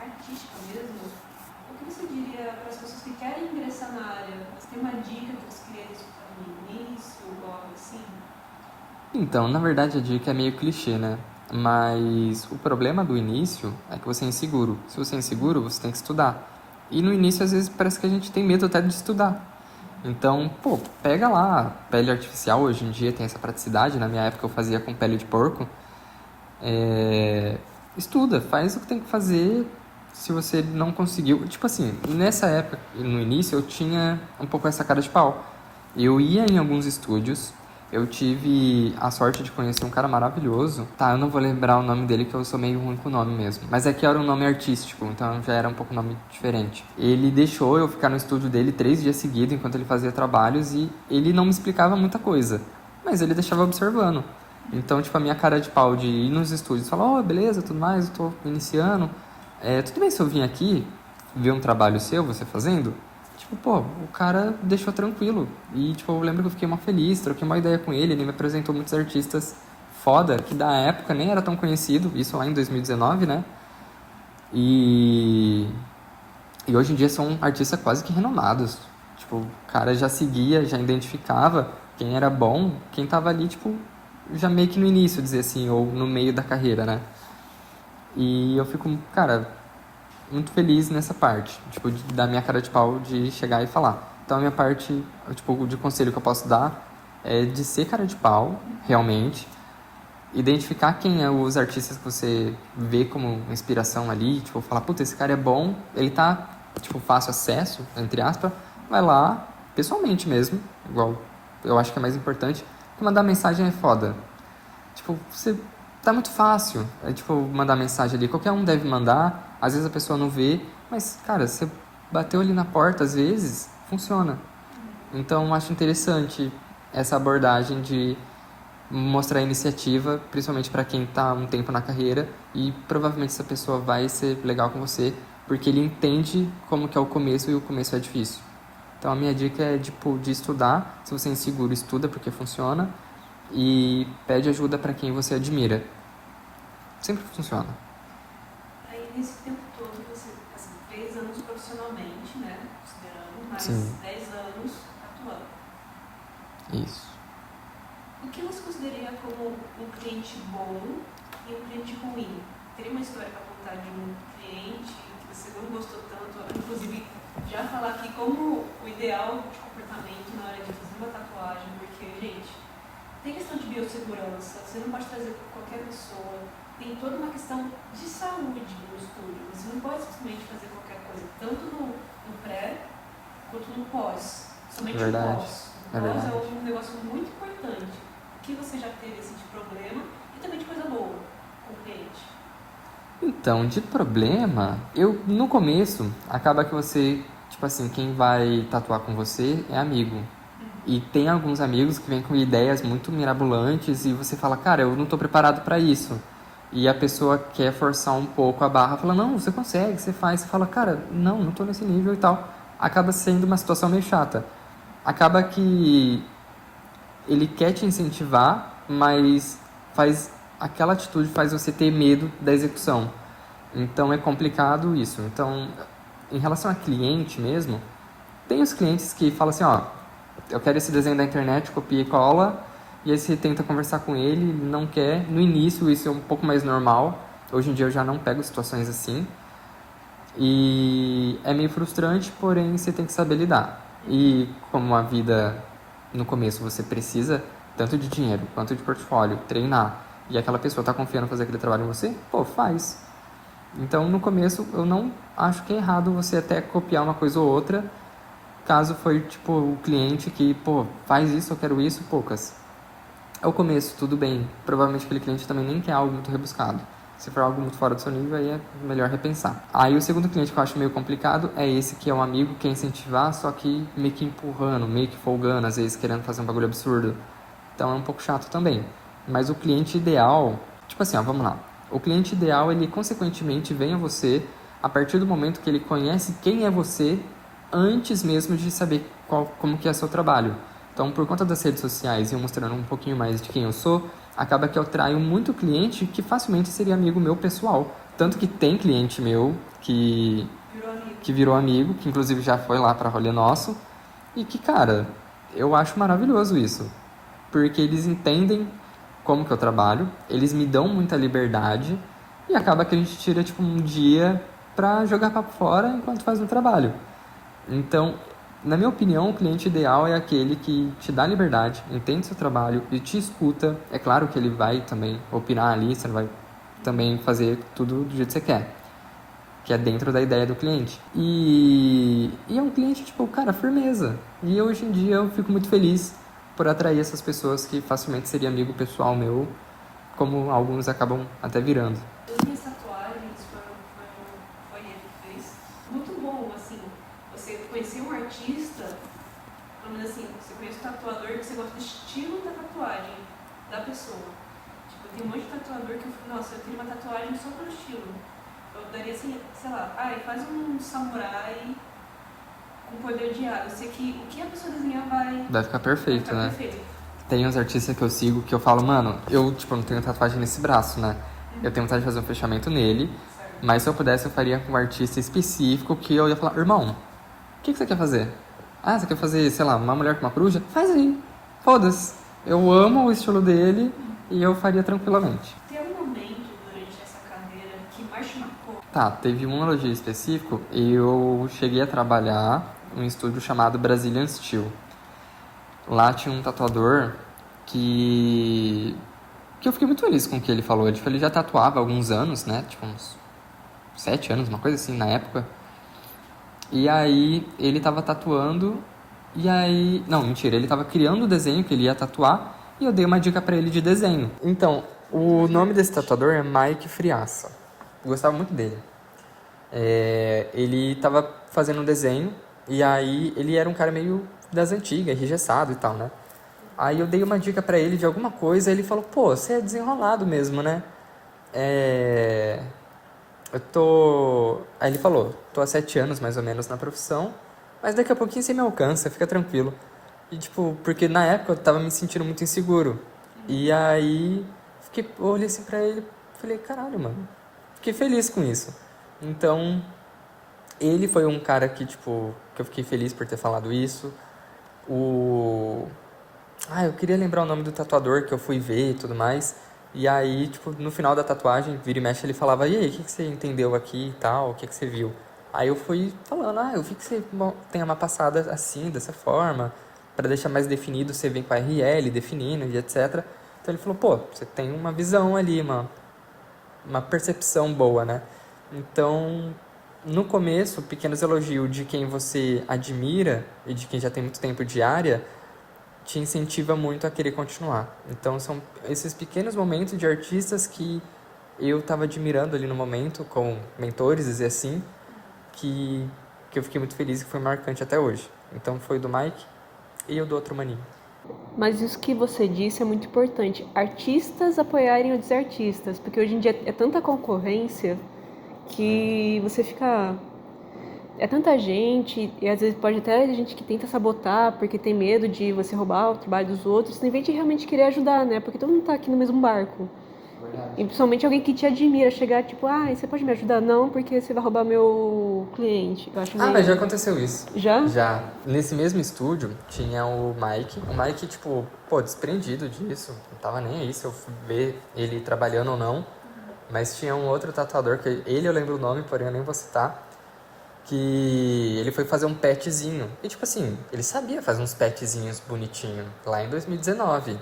artística mesmo, o que você diria para as pessoas que querem ingressar na área? Você tem uma dica que você queria escutar no início, ou algo assim? Então, na verdade, a dica é meio clichê, né? Mas o problema do início é que você é inseguro. Se você é inseguro, você tem que estudar. E no início, às vezes, parece que a gente tem medo até de estudar. Então, pô, pega lá pele artificial. Hoje em dia tem essa praticidade. Na minha época eu fazia com pele de porco. Estuda, faz o que tem que fazer. Se você não conseguiu. Tipo assim, nessa época, no início, eu tinha um pouco essa cara de pau. Eu ia em alguns estúdios. Eu tive a sorte de conhecer um cara maravilhoso. Tá, eu não vou lembrar o nome dele, que eu sou meio ruim com o nome mesmo. Mas é que era um nome artístico, então já era um pouco um nome diferente. Ele deixou eu ficar no estúdio dele 3 dias seguidos, enquanto ele fazia trabalhos, e ele não me explicava muita coisa. Mas ele deixava observando. Então, tipo, a minha cara de pau de ir nos estúdios e falar, oh, beleza, tudo mais, eu tô iniciando. Tudo bem se eu vim aqui ver um trabalho seu, você fazendo? Tipo, pô, o cara deixou tranquilo. E, tipo, eu lembro que eu fiquei mó feliz, troquei uma ideia com ele me apresentou muitos artistas foda, que da época nem era tão conhecido, isso lá em 2019, né? E, e hoje em dia são artistas quase que renomados. Tipo, o cara já seguia, já identificava, Quem era bom, quem tava ali, tipo, já meio que no início, dizer assim, ou no meio da carreira, né? E eu fico, cara, muito feliz nessa parte, tipo, da minha cara de pau de chegar e falar. Então a minha parte, tipo, de conselho que eu posso dar é de ser cara de pau, realmente, identificar quem é os artistas que você vê como inspiração ali, tipo, falar, puta, esse cara é bom, ele tá, tipo, fácil acesso, entre aspas, vai lá, pessoalmente mesmo, igual, eu acho que é mais importante, porque mandar mensagem é foda. Tipo, você tá muito fácil, é tipo, mandar mensagem ali, qualquer um deve mandar, às vezes a pessoa não vê, mas, cara, você bateu ali na porta, às vezes, funciona. Então, eu acho interessante essa abordagem de mostrar iniciativa, principalmente para quem está um tempo na carreira e provavelmente essa pessoa vai ser legal com você porque ele entende como que é o começo e o começo é difícil. Então a minha dica é tipo de estudar, se você é inseguro, estuda porque funciona e pede ajuda para quem você admira. Sempre funciona. Aí nesse tempo todo, você, assim, 3 anos profissionalmente, né? Considerando, mais Sim. 10 anos atuando. Isso. O que você consideraria como um cliente bom e um cliente ruim? Teria uma história para contar de um cliente que você não gostou tanto? Inclusive, já falar aqui como o ideal de comportamento na hora de fazer uma tatuagem, porque, gente, tem questão de biossegurança, você não pode trazer qualquer pessoa, tem toda uma questão de saúde no estúdio, você não pode simplesmente fazer qualquer coisa, tanto no pré quanto no pós, somente Verdade. no pós. O É pós verdade. é um negócio muito importante, que você já teve assim, de problema e também de coisa boa com o cliente. Então, de problema, eu no começo acaba que você, tipo assim, quem vai tatuar com você é amigo. E tem alguns amigos que vêm com ideias muito mirabolantes e você fala, cara, eu não tô preparado para isso. E a pessoa quer forçar um pouco a barra, fala, não, você consegue, você faz. Você fala, cara, não tô nesse nível e tal. Acaba sendo uma situação meio chata. Acaba que ele quer te incentivar, mas faz aquela atitude faz você ter medo da execução. Então é complicado isso. Então, em relação a cliente mesmo, tem os clientes que falam assim, ó, eu quero esse desenho da internet, copia e cola, e aí você tenta conversar com ele, ele não quer. No início isso é um pouco mais normal. Hoje em dia eu já não pego situações assim. E é meio frustrante, porém você tem que saber lidar. E como a vida no começo você precisa tanto de dinheiro quanto de portfólio, treinar, e aquela pessoa está confiando em fazer aquele trabalho em você, pô, faz. Então no começo eu não acho que é errado você até copiar uma coisa ou outra, caso foi tipo o cliente que, pô, faz isso, eu quero isso, poucas. É o começo, tudo bem. Provavelmente aquele cliente também nem quer algo muito rebuscado. Se for algo muito fora do seu nível, aí é melhor repensar. Aí o segundo cliente que eu acho meio complicado é esse que é um amigo que quer incentivar, só que meio que empurrando, meio que folgando, às vezes querendo fazer um bagulho absurdo. Então é um pouco chato também. Mas o cliente ideal, tipo assim, ó, vamos lá. O cliente ideal, ele consequentemente vem a você a partir do momento que ele conhece quem é você antes mesmo de saber como que é seu trabalho. Então, por conta das redes sociais e eu mostrando um pouquinho mais de quem eu sou, acaba que eu traio muito cliente que facilmente seria amigo meu pessoal. Tanto que tem cliente meu que virou amigo, que inclusive já foi lá para rolê nosso, e que, cara, eu acho maravilhoso isso. Porque eles entendem como que eu trabalho, eles me dão muita liberdade, e acaba que a gente tira, tipo, um dia pra jogar papo fora enquanto faz um trabalho. Então, na minha opinião, o cliente ideal é aquele que te dá liberdade, entende seu trabalho e te escuta. É claro que ele vai também opinar ali, você não vai também fazer tudo do jeito que você quer, que é dentro da ideia do cliente. E é um cliente, tipo, cara, firmeza. E hoje em dia eu fico muito feliz por atrair essas pessoas que facilmente seria amigo pessoal meu, como alguns acabam até virando. As minhas tatuagens foi ele que fez. Muito bom, assim, você conhecer um artista, pelo menos assim, você conhece um tatuador que você gosta do estilo da tatuagem da pessoa. Tipo, tem um monte de tatuador que eu falo, nossa, eu tenho uma tatuagem só pelo estilo. Eu daria assim, sei lá, faz um samurai com poder de água. Eu sei que o que a pessoa desenhar Vai ficar perfeito, vai ficar né? perfeito. Tem uns artistas que eu sigo que eu falo, mano, eu, tipo, não tenho tatuagem nesse braço, né? Eu tenho vontade de fazer um fechamento nele, Certo. mas se eu pudesse, eu faria com um artista específico que eu ia falar, irmão, o que você quer fazer? Ah, você quer fazer, sei lá, uma mulher com uma coruja? Faz aí. foda-se. Eu amo o estilo dele e eu faria tranquilamente. Tem algum momento durante essa carreira que mais te marcou? Tá, teve um elogio específico. Eu cheguei a trabalhar num estúdio chamado Brazilian Steel. Lá tinha um tatuador que eu fiquei muito feliz com o que ele falou. Ele já tatuava há alguns anos, né? Tipo uns 7 anos, uma coisa assim, na época. E aí ele tava tatuando. E aí... Não, mentira. Ele tava criando o desenho que ele ia tatuar. E eu dei uma dica pra ele de desenho. Então, o nome desse tatuador é Mike Friaça. Eu gostava muito dele. Ele tava fazendo um desenho. E aí ele era um cara meio das antigas, enrijessado e tal, né? Aí eu dei uma dica pra ele de alguma coisa, ele falou, pô, você é desenrolado mesmo, né? Aí ele falou, tô há 7 anos mais ou menos na profissão, mas daqui a pouquinho você me alcança, fica tranquilo. E tipo, porque na época eu tava me sentindo muito inseguro. E aí, eu olhei assim pra ele, falei, caralho, mano, fiquei feliz com isso. Então, ele foi um cara que, tipo, que eu fiquei feliz por ter falado isso. Eu queria lembrar o nome do tatuador que eu fui ver e tudo mais. E aí, tipo, no final da tatuagem, vira e mexe, ele falava, e aí, o que você entendeu aqui e tal, o que você viu? Aí eu fui falando, eu vi que você tem uma passada assim, dessa forma, pra deixar mais definido, você vem com a RL definindo e etc. Então ele falou, pô, você tem uma visão ali, uma percepção boa, né? Então, no começo, pequenos elogios de quem você admira e de quem já tem muito tempo de área te incentiva muito a querer continuar. Então são esses pequenos momentos de artistas que eu estava admirando ali no momento, com mentores e assim, que eu fiquei muito feliz e que foi marcante até hoje. Então foi do Mike e o do outro maninho. Mas isso que você disse é muito importante. Artistas apoiarem outros artistas, porque hoje em dia é tanta concorrência que você fica... É tanta gente, e às vezes pode até gente que tenta sabotar porque tem medo de você roubar o trabalho dos outros, em vez de realmente querer ajudar, né? Porque todo mundo tá aqui no mesmo barco. Verdade. E principalmente alguém que te admira, chegar tipo, você pode me ajudar? Não, porque você vai roubar meu cliente. Eu acho meio... Mas já aconteceu isso. Já? Já. Nesse mesmo estúdio, tinha o Mike. O Mike, tipo, desprendido disso. Não tava nem aí se eu ver ele trabalhando ou não. Mas tinha um outro tatuador, que ele eu lembro o nome, porém eu nem vou citar, que ele foi fazer um petzinho. E tipo assim, ele sabia fazer uns petzinhos bonitinhos, lá em 2019.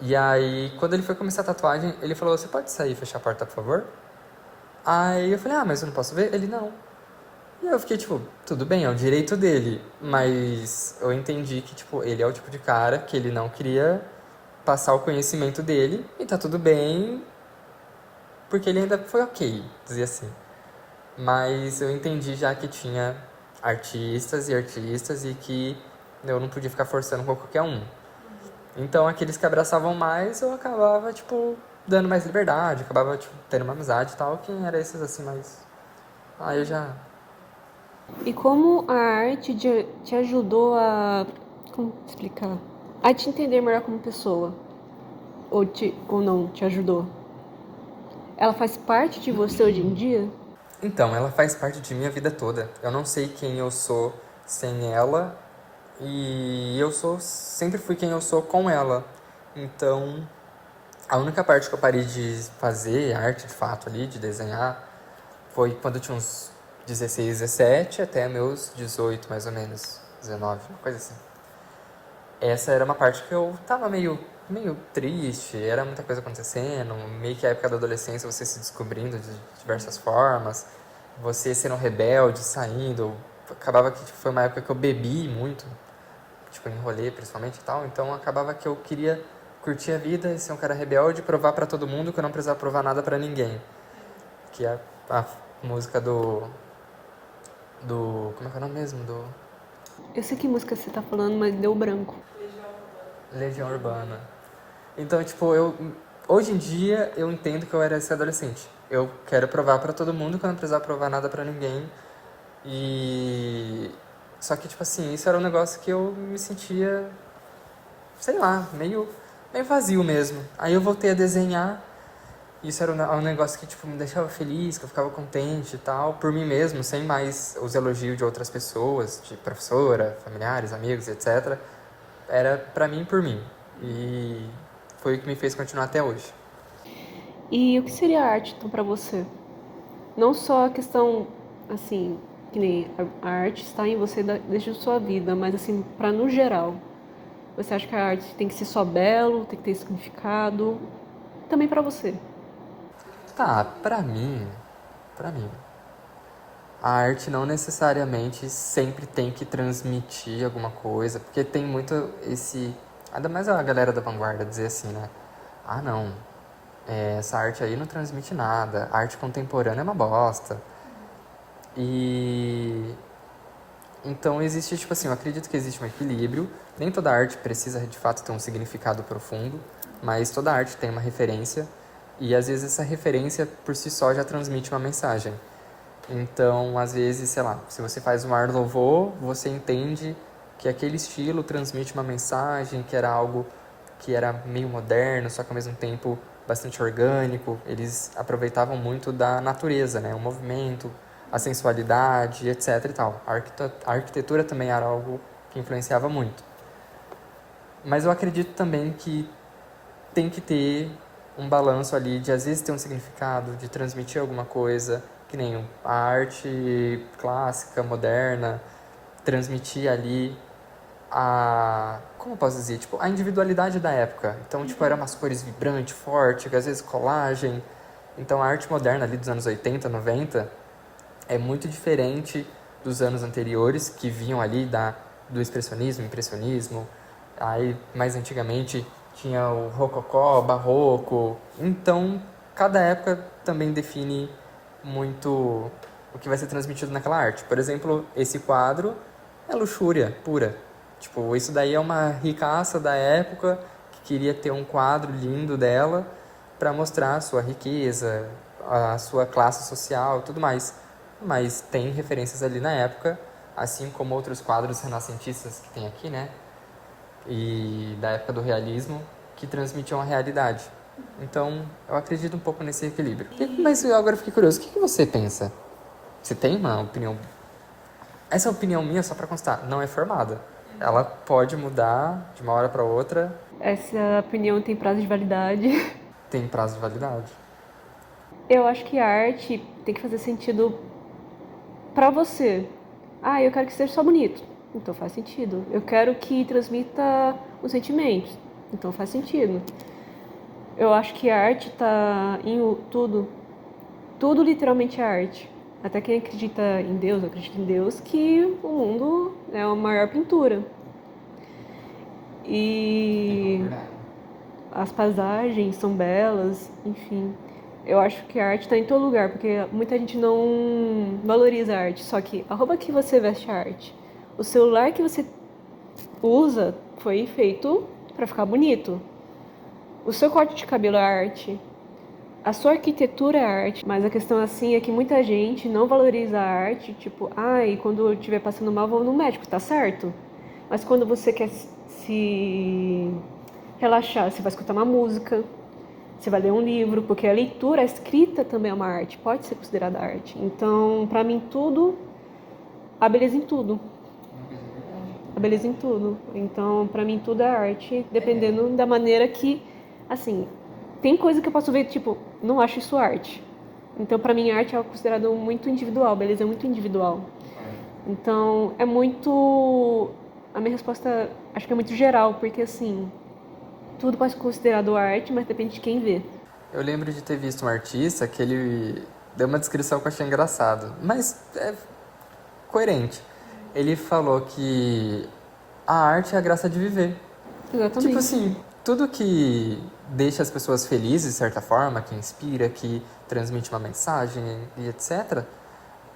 E aí, quando ele foi começar a tatuagem, ele falou, você pode sair e fechar a porta, por favor? Aí eu falei, mas eu não posso ver? Ele, não. E aí eu fiquei tipo, tudo bem, é o direito dele. Mas eu entendi que, tipo, ele é o tipo de cara que ele não queria passar o conhecimento dele. E tá tudo bem, porque ele ainda foi ok, dizia assim. Mas eu entendi já que tinha artistas e que eu não podia ficar forçando com qualquer um. Então aqueles que abraçavam mais, eu acabava, tipo, dando mais liberdade, acabava, tipo, tendo uma amizade e tal. Quem era esses assim, mais... Aí eu já... E como a arte te ajudou a... Como explicar? A te entender melhor como pessoa? Ou não te ajudou? Ela faz parte de você hoje em dia? Então, ela faz parte de minha vida toda. Eu não sei quem eu sou sem ela e sempre fui quem eu sou com ela. Então, a única parte que eu parei de fazer arte de fato ali, de desenhar, foi quando eu tinha uns 16, 17 até meus 18 mais ou menos, 19, uma coisa assim. Essa era uma parte que eu tava meio triste, era muita coisa acontecendo, meio que a época da adolescência, você se descobrindo de diversas formas, você sendo rebelde, saindo. Acabava que foi uma época que eu bebi muito, tipo, em rolê principalmente e tal, então acabava que eu queria curtir a vida e ser um cara rebelde, provar pra todo mundo que eu não precisava provar nada pra ninguém. Que é a música do... Como é que é o nome mesmo? Eu sei que música você tá falando, mas deu branco. Legião Urbana. Então, tipo, hoje em dia eu entendo que eu era esse adolescente. Eu quero provar pra todo mundo que eu não precisava provar nada pra ninguém. Só que, tipo assim, isso era um negócio que eu me sentia, sei lá, meio vazio mesmo. Aí eu voltei a desenhar. Isso era um negócio que, tipo, me deixava feliz, que eu ficava contente e tal, por mim mesmo, sem mais os elogios de outras pessoas, de professora, familiares, amigos, etc. era pra mim e por mim. E foi o que me fez continuar até hoje. E o que seria arte, então, pra você? Não só a questão, assim, que nem a arte está em você desde a sua vida, mas, assim, pra no geral. Você acha que a arte tem que ser só belo, tem que ter significado? Também pra você. Tá, pra mim, a arte não necessariamente sempre tem que transmitir alguma coisa, porque tem muito esse. Ainda mais a galera da vanguarda dizer assim, né? Ah, não, essa arte aí não transmite nada, a arte contemporânea é uma bosta. E. Então existe, tipo assim, eu acredito que existe um equilíbrio. Nem toda arte precisa de fato ter um significado profundo, mas toda arte tem uma referência, e às vezes essa referência por si só já transmite uma mensagem. Então, às vezes, sei lá, se você faz um Art Nouveau, você entende que aquele estilo transmite uma mensagem, que era algo que era meio moderno, só que ao mesmo tempo bastante orgânico. Eles aproveitavam muito da natureza, né? O movimento, a sensualidade, etc e tal. A arquitetura também era algo que influenciava muito. Mas eu acredito também que tem que ter um balanço ali de às vezes ter um significado, de transmitir alguma coisa, que nem a arte clássica, moderna, transmitir ali a, como eu posso dizer, tipo, a individualidade da época. Então, tipo, eram umas cores vibrantes, fortes, às vezes colagem. Então, a arte moderna ali dos anos 80, 90 é muito diferente dos anos anteriores, que vinham ali do expressionismo, impressionismo. Aí, mais antigamente, tinha o rococó, barroco. Então, cada época também define muito o que vai ser transmitido naquela arte. Por exemplo, esse quadro é luxúria pura. Tipo, isso daí é uma ricaça da época que queria ter um quadro lindo dela para mostrar a sua riqueza, a sua classe social, tudo mais. Mas tem referências ali na época, assim como outros quadros renascentistas que tem aqui, né? E da época do realismo, que transmitiam a realidade. Então, eu acredito um pouco nesse equilíbrio. Mas eu agora fiquei curioso, o que você pensa? Você tem uma opinião? Essa opinião minha, só para constar, não é formada. Ela pode mudar de uma hora para outra, Essa opinião tem prazo de validade. tem prazo de validade. Eu acho que a arte tem que fazer sentido pra você. Ah, eu quero que seja só bonito. Então faz sentido. Eu quero que transmita os sentimentos. Então faz sentido. Eu acho que a arte tá em tudo. Tudo literalmente é arte. Até quem acredita em Deus, acredita em Deus, que o mundo é a maior pintura. E as paisagens são belas, enfim. Eu acho que a arte está em todo lugar, porque muita gente não valoriza a arte. Só que a roupa que você veste é arte. O celular que você usa foi feito para ficar bonito. O seu corte de cabelo é arte. A sua arquitetura é arte. Mas a questão assim é que muita gente não valoriza a arte. Tipo, ai, quando eu estiver passando mal, vou no médico, tá certo? Mas quando você quer se relaxar, você vai escutar uma música, você vai ler um livro, porque a leitura, a escrita também é uma arte, pode ser considerada arte. Então, pra mim, tudo, a beleza em tudo. A beleza em tudo. Então, pra mim, tudo é arte, dependendo da maneira que, assim, tem coisa que eu posso ver, tipo, não acho isso arte. Então, pra mim, arte é considerado muito individual, beleza é muito individual. Então, é muito... A minha resposta, acho que é muito geral, porque, assim, tudo pode ser considerado arte, mas depende de quem vê. Eu lembro de ter visto um artista que ele deu uma descrição que eu achei engraçado, mas é coerente. Ele falou que a arte é a graça de viver. Exatamente. Tipo assim, tudo que deixa as pessoas felizes, de certa forma, que inspira, que transmite uma mensagem e etc.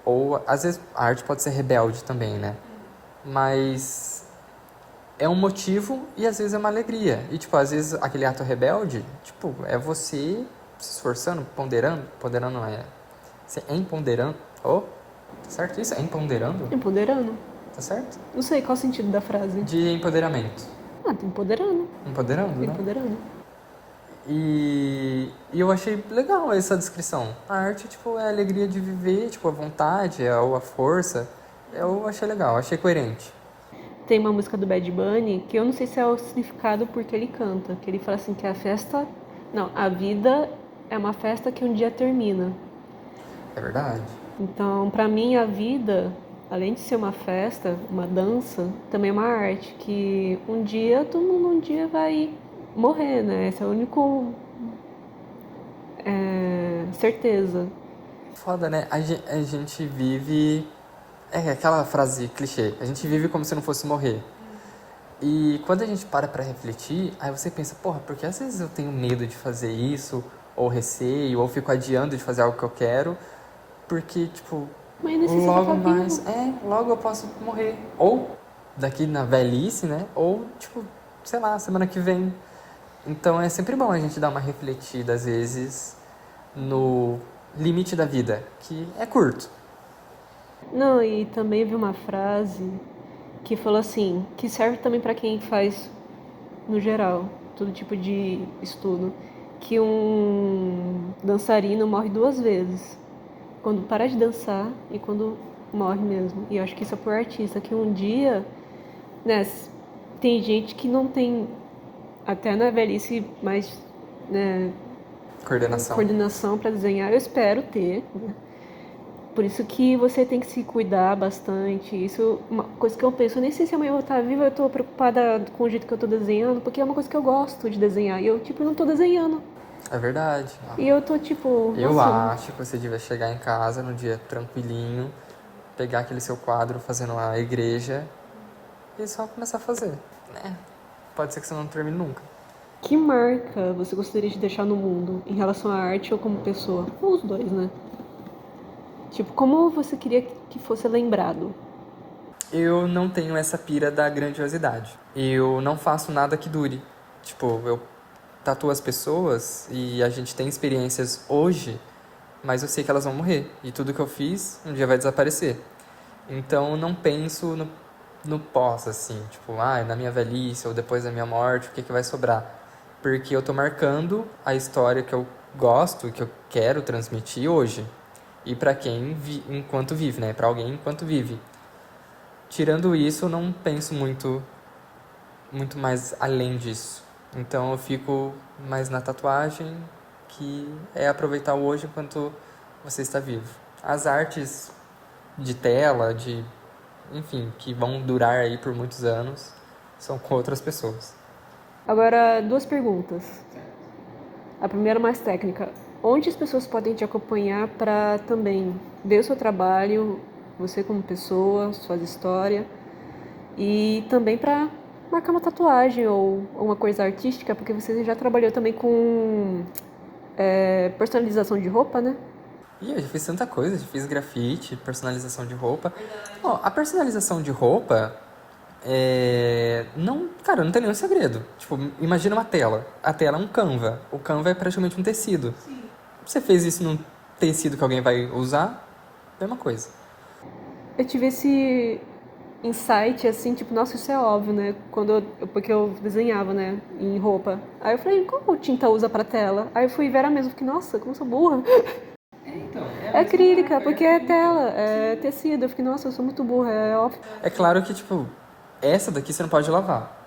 Ou, às vezes, a arte pode ser rebelde também, né? Mas é um motivo e às vezes é uma alegria. E, tipo, às vezes aquele ato rebelde, tipo, é você se esforçando, ponderando. Ponderando não é... Você é empoderando. Oh, tá certo isso? É empoderando? Empoderando. Tá certo? Não sei qual o sentido da frase. De empoderamento. Ah, tá empoderando. Empoderando, né? Empoderando. E eu achei legal essa descrição. A arte, tipo, é a alegria de viver, tipo, a vontade, ou a força. Eu achei legal, achei coerente. Tem uma música do Bad Bunny que eu não sei se é o significado porque ele canta, que ele fala assim que a festa... Não, a vida é uma festa que um dia termina. É verdade. Então, pra mim, a vida, além de ser uma festa, uma dança, também é uma arte, que um dia, todo mundo um dia vai morrer, né? Essa é a única certeza. Foda, né? A gente vive. É aquela frase clichê. A gente vive como se não fosse morrer. E quando a gente para pra refletir, aí você pensa, porra, porque às vezes eu tenho medo de fazer isso, ou receio, ou fico adiando de fazer algo que eu quero, porque, tipo, Mas necessita logo estar mais. vivo. Logo eu posso morrer. Ou daqui na velhice, né? Ou, tipo, sei lá, semana que vem. Então é sempre bom a gente dar uma refletida, às vezes, no limite da vida, que é curto. Não, e também vi uma frase que falou assim, que serve também pra quem faz, no geral, todo tipo de estudo, que um dançarino morre 2 vezes. Quando para de dançar e quando morre mesmo. E eu acho que isso é pro artista, que um dia, né, tem gente que não tem, até na velhice, mais, né, Coordenação. coordenação para desenhar. Eu espero ter, né? Por isso que você tem que se cuidar bastante. Isso é uma coisa que eu penso. Eu nem sei se amanhã eu vou estar viva, eu tô preocupada com o jeito que eu tô desenhando, porque é uma coisa que eu gosto de desenhar. E eu, tipo, não tô desenhando. É verdade. E eu tô, tipo, Eu nossa, acho que você devia chegar em casa no dia tranquilinho, pegar aquele seu quadro fazendo a igreja e só começar a fazer, né? Pode ser que você não termine nunca. que marca você gostaria de deixar no mundo em relação à arte ou como pessoa? Ou os dois, né? Tipo, como você queria que fosse lembrado? Eu não tenho essa pira da grandiosidade. Eu não faço nada que dure. Tipo, eu tatuo as pessoas e a gente tem experiências hoje, mas eu sei que elas vão morrer. E tudo que eu fiz um dia vai desaparecer. Então eu não penso no pós, assim, tipo, na minha velhice ou depois da minha morte, o que, que vai sobrar. Porque eu tô marcando a história que eu gosto, que eu quero transmitir hoje. E pra quem enquanto vive, né? Pra alguém enquanto vive. Tirando isso, eu não penso muito mais além disso. Então eu fico mais na tatuagem, que é aproveitar o hoje enquanto você está vivo. As artes de tela, enfim, que vão durar aí por muitos anos, são com outras pessoas. Agora, 2 perguntas. A primeira mais técnica. Onde as pessoas podem te acompanhar para também ver o seu trabalho, você como pessoa, sua história, e também para marcar uma tatuagem ou uma coisa artística, porque você já trabalhou também com personalização de roupa, né? E eu já fiz tanta coisa, já fiz grafite, personalização de roupa. Ó, a personalização de roupa não, cara, não tem nenhum segredo. Tipo, imagina uma tela. A tela é um Canva. O Canva é praticamente um tecido. Você fez isso num tecido que alguém vai usar, mesma coisa. Eu tive esse insight assim, tipo, nossa, isso é óbvio, né? Porque eu desenhava, né, em roupa. Aí eu falei, como tinta usa pra tela? Aí eu fui ver a mesma, fiquei, nossa, como eu sou burra. Então, É acrílica, porque é tela, é tecido. Eu fiquei, nossa, eu sou muito burra, é óbvio. é claro que, tipo, essa daqui você não pode lavar.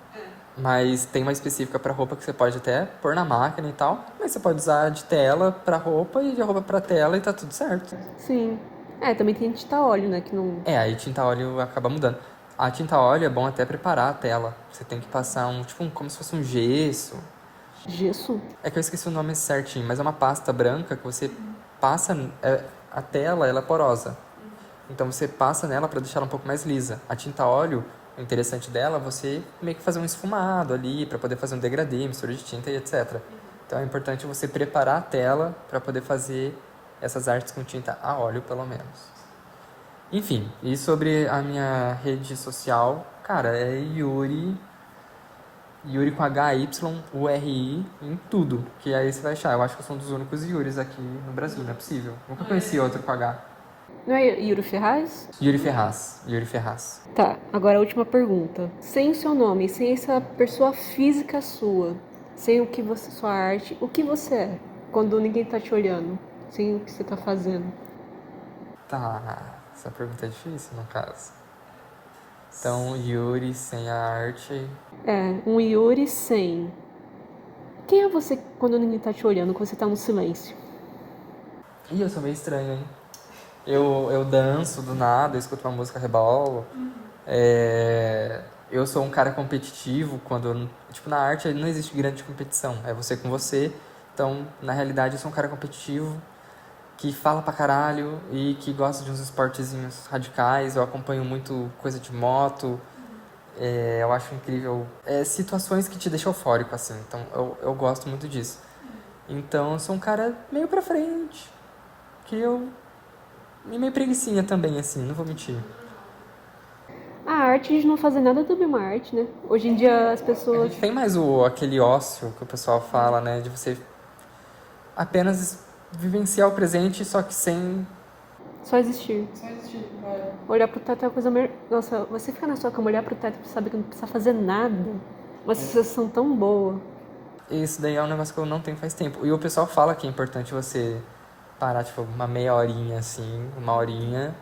Mas tem uma específica pra roupa que você pode até pôr na máquina e tal. Mas você pode usar de tela pra roupa e de roupa pra tela e tá tudo certo. Sim. É, também tem tinta óleo, né, que não... Aí tinta óleo acaba mudando. A tinta óleo é bom até preparar a tela. Você tem que passar como se fosse um gesso. Gesso? É que eu esqueci o nome certinho, mas é uma pasta branca que você passa. A tela, ela é porosa. Então você passa nela para deixar ela um pouco mais lisa. A tinta óleo, o interessante dela é você meio que fazer um esfumado ali, para poder fazer um degradê, mistura de tinta e etc. Então é importante você preparar a tela para poder fazer essas artes com tinta a óleo, pelo menos. Enfim, e sobre a minha rede social, cara, é Yuri com HYURI em tudo. Que aí você vai achar. Eu acho que eu sou um dos únicos Yuris aqui no Brasil, não é possível. Nunca conheci outro com H. Não é Yuri Ferraz? Yuri Ferraz. Yuri Ferraz. Tá, agora a última pergunta. Sem o seu nome, sem essa pessoa física sua, sem o que você, sua arte, o que você é? Quando ninguém tá te olhando, sem o que você tá fazendo. Tá, essa pergunta é difícil, no caso. Então, Yuri sem a arte. É, um Yuri sem. Quem é você quando ninguém tá te olhando, quando você tá no silêncio? Ih, eu sou meio estranho, hein? Eu danço do nada, eu escuto uma música, rebolo. Eu sou um cara competitivo quando... Tipo, na arte não existe grande competição. É você com você. Então, na realidade, eu sou um cara competitivo que fala pra caralho e que gosta de uns esportezinhos radicais. Eu acompanho muito coisa de moto. Eu acho incrível. Situações que te deixam eufórico, assim. Então, eu gosto muito disso. Então, eu sou um cara meio pra frente. Que eu... E meio preguicinha também, assim, não vou mentir. A arte de não fazer nada também é uma arte, né? Hoje em dia as A pessoas gente tem mais aquele ócio que o pessoal fala, né? De você apenas vivenciar o presente, só que sem... só existir. Olhar pro teto é a coisa melhor. Nossa, você fica na sua cama, olhar pro teto e saber que não precisa fazer nada. Uma sensação tão boa. Isso daí é um negócio que eu não tenho faz tempo. E o pessoal fala que é importante você parar, tipo, uma meia horinha, assim, uma horinha,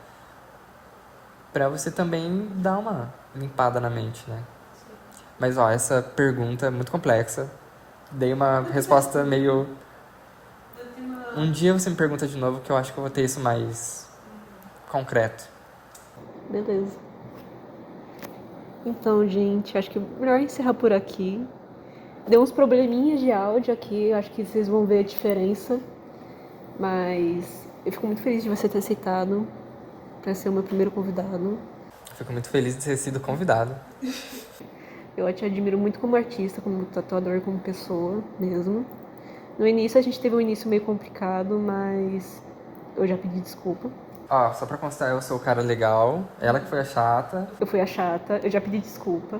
pra você também dar uma limpada na mente, né? Mas, ó, essa pergunta é muito complexa. Dei uma resposta meio... Um dia você me pergunta de novo que eu acho que eu vou ter isso mais concreto. Beleza. Então, gente, acho que é melhor encerrar por aqui. Deu uns probleminhas de áudio aqui, acho que vocês vão ver a diferença. Mas eu fico muito feliz de você ter aceitado para ser o meu primeiro convidado. Fico muito feliz de ter sido convidado. Eu te admiro muito como artista, como tatuador, como pessoa mesmo. No início a gente teve um início meio complicado, mas eu já pedi desculpa. Ó, só pra constar, eu sou o cara legal, ela que foi a chata. Eu fui a chata, eu já pedi desculpa.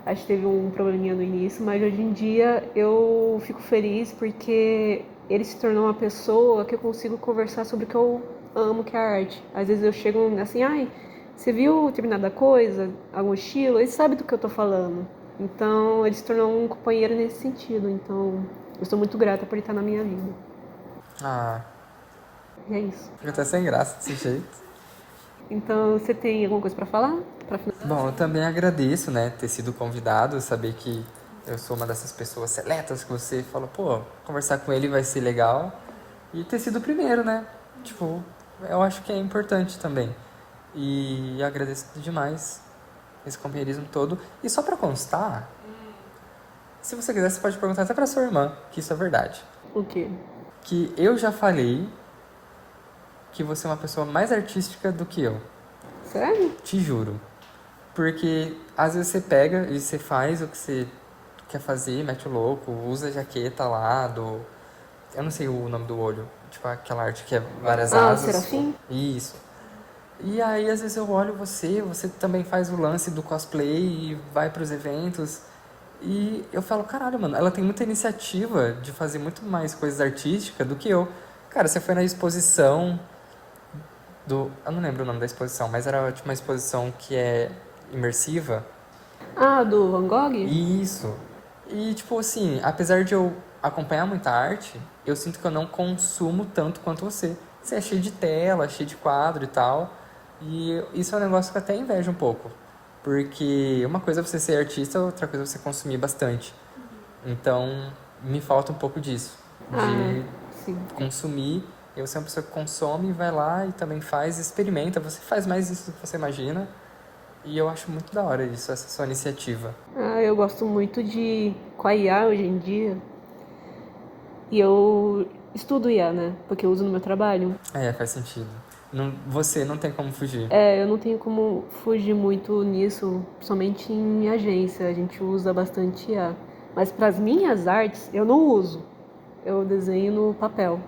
A gente teve um probleminha no início, mas hoje em dia eu fico feliz porque ele se tornou uma pessoa que eu consigo conversar sobre o que eu amo, que é a arte. Às vezes eu chego assim, ai, você viu determinada coisa, algum estilo? Ele sabe do que eu tô falando. Então ele se tornou um companheiro nesse sentido. Então eu sou muito grata por ele estar na minha vida. Ah, E é isso. fico até sem graça desse jeito. Então você tem alguma coisa pra falar? Pra finalizar? Bom, eu também agradeço, né, ter sido convidado, saber que eu sou uma dessas pessoas seletas que você fala, pô, conversar com ele vai ser legal. E ter sido o primeiro, né? Tipo, eu acho que é importante também. E agradeço demais esse companheirismo todo. E só pra constar, se você quiser, você pode perguntar até pra sua irmã, que isso é verdade. O quê? Que eu já falei que você é uma pessoa mais artística do que eu. Sério? Te juro. Porque às vezes você pega e você faz o que você quer fazer, mete o louco, usa a jaqueta lá do... Eu não sei o nome do olho. Tipo aquela arte que é várias Ah, o asas. Serafim? Isso. E aí às vezes eu olho você também faz o lance do cosplay e vai pros eventos. E eu falo, caralho, mano, ela tem muita iniciativa de fazer muito mais coisas artísticas do que eu. Cara, você foi na exposição do... Eu não lembro o nome da exposição, mas era tipo uma exposição que é imersiva. Ah, do Van Gogh? Isso. E, tipo assim, apesar de eu acompanhar muita arte, eu sinto que eu não consumo tanto quanto você. Você é cheio de tela, cheio de quadro e tal. E isso é um negócio que eu até invejo um pouco. Porque uma coisa é você ser artista, outra coisa é você consumir bastante. Então, me falta um pouco disso. De Sim. consumir. Eu sou uma pessoa que consome, vai lá e também faz, experimenta. Você faz mais isso do que você imagina. E eu acho muito da hora isso, essa sua iniciativa. Ah, eu gosto muito de com a IA hoje em dia. E eu estudo IA, né? Porque eu uso no meu trabalho. Faz sentido. Você não tem como fugir. Eu não tenho como fugir muito nisso, principalmente em agência. A gente usa bastante IA. Mas para as minhas artes, eu não uso. Eu desenho no papel.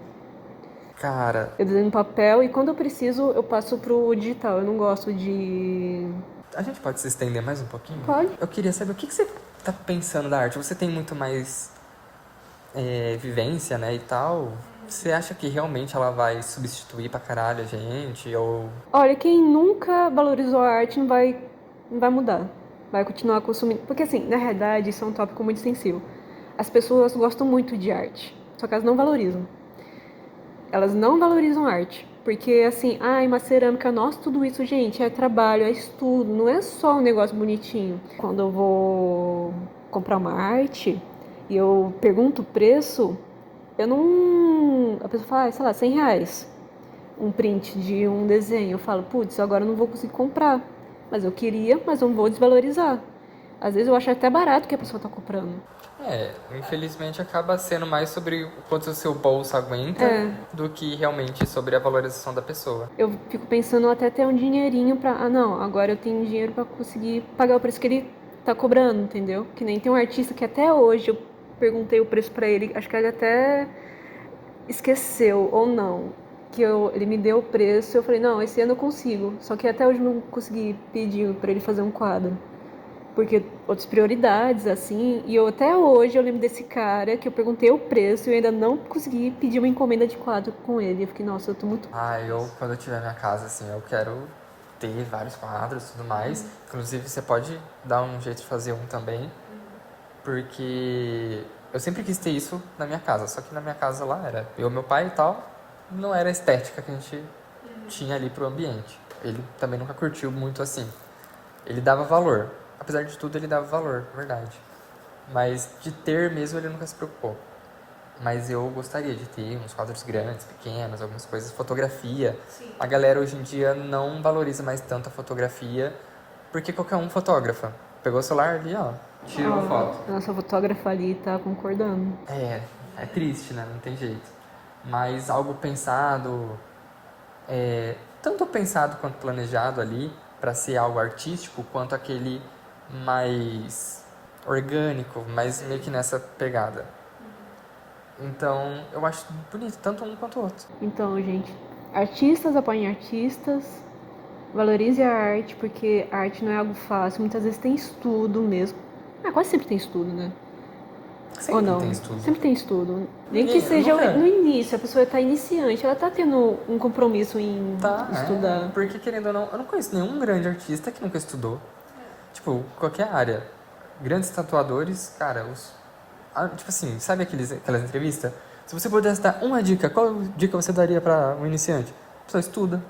Cara, Eu desenho no papel e quando eu preciso, eu passo pro digital. Eu não gosto de... a gente pode se estender mais um pouquinho? Pode. Eu queria saber o que você tá pensando da arte. Você tem muito mais vivência, né, e tal. Você acha que realmente ela vai substituir pra caralho a gente? Ou... Olha, quem nunca valorizou a arte não vai mudar. Vai continuar consumindo. Porque, assim, na realidade, isso é um tópico muito sensível. As pessoas gostam muito de arte, só que elas não valorizam. Elas não valorizam a arte. Porque assim, ai, uma cerâmica, nossa, tudo isso, gente, é trabalho, é estudo, não é só um negócio bonitinho. Quando eu vou comprar uma arte e eu pergunto o preço, eu não. A pessoa fala, sei lá, R$ 100 um print de um desenho. Eu falo, putz, agora eu não vou conseguir comprar. Mas eu queria, mas não vou desvalorizar. Às vezes eu acho até barato que a pessoa tá comprando. Infelizmente acaba sendo mais sobre o quanto o seu bolso aguenta É, do que realmente sobre a valorização da pessoa. eu fico pensando até ter um dinheirinho pra. Ah, não, agora eu tenho dinheiro pra conseguir pagar o preço que ele tá cobrando, entendeu? Que nem tem um artista que até hoje eu perguntei o preço pra ele, acho que ele até esqueceu ou não. Ele me deu o preço, eu falei, não, esse ano eu consigo. Só que até hoje eu não consegui pedir pra ele fazer um quadro. Porque outras prioridades, assim. E eu até hoje eu lembro desse cara que eu perguntei o preço e eu ainda não consegui pedir uma encomenda de quadro com ele. Eu fiquei, nossa, eu tô muito. Quando eu tiver minha casa, assim, eu quero ter vários quadros e tudo mais. Inclusive, você pode dar um jeito de fazer um também, porque eu sempre quis ter isso na minha casa, só que na minha casa lá era eu, meu pai e tal, não era a estética que a gente tinha ali pro ambiente. Ele também nunca curtiu muito assim. Ele dava valor. Apesar de tudo, ele dava valor, verdade. Mas de ter mesmo, ele nunca se preocupou. Mas eu gostaria de ter uns quadros grandes, pequenos, algumas coisas. Fotografia. Sim. A galera hoje em dia não valoriza mais tanto a fotografia, porque qualquer um fotógrafa. Pegou o celular ali, ó, tirou a foto. A nossa fotógrafa ali tá concordando. É triste, né? Não tem jeito. Mas algo pensado, tanto pensado quanto planejado ali, para ser algo artístico, quanto aquele mais orgânico, mais meio que nessa pegada. Então, eu acho bonito, tanto um quanto o outro. Então, gente, artistas apoiem artistas, valorize a arte, porque a arte não é algo fácil. Muitas vezes tem estudo mesmo. Ah, quase sempre tem estudo, né? Ou Sempre não? tem estudo. Sempre tem estudo. Nem que Ninguém, seja nunca... no início, a pessoa tá iniciante, ela tá tendo um compromisso em estudar. Porque querendo ou não, eu não conheço nenhum grande artista que nunca estudou. Tipo, qualquer área. Grandes tatuadores, cara, tipo assim, sabe aquelas entrevistas? Se você pudesse dar uma dica, qual dica você daria pra um iniciante? A pessoa estuda.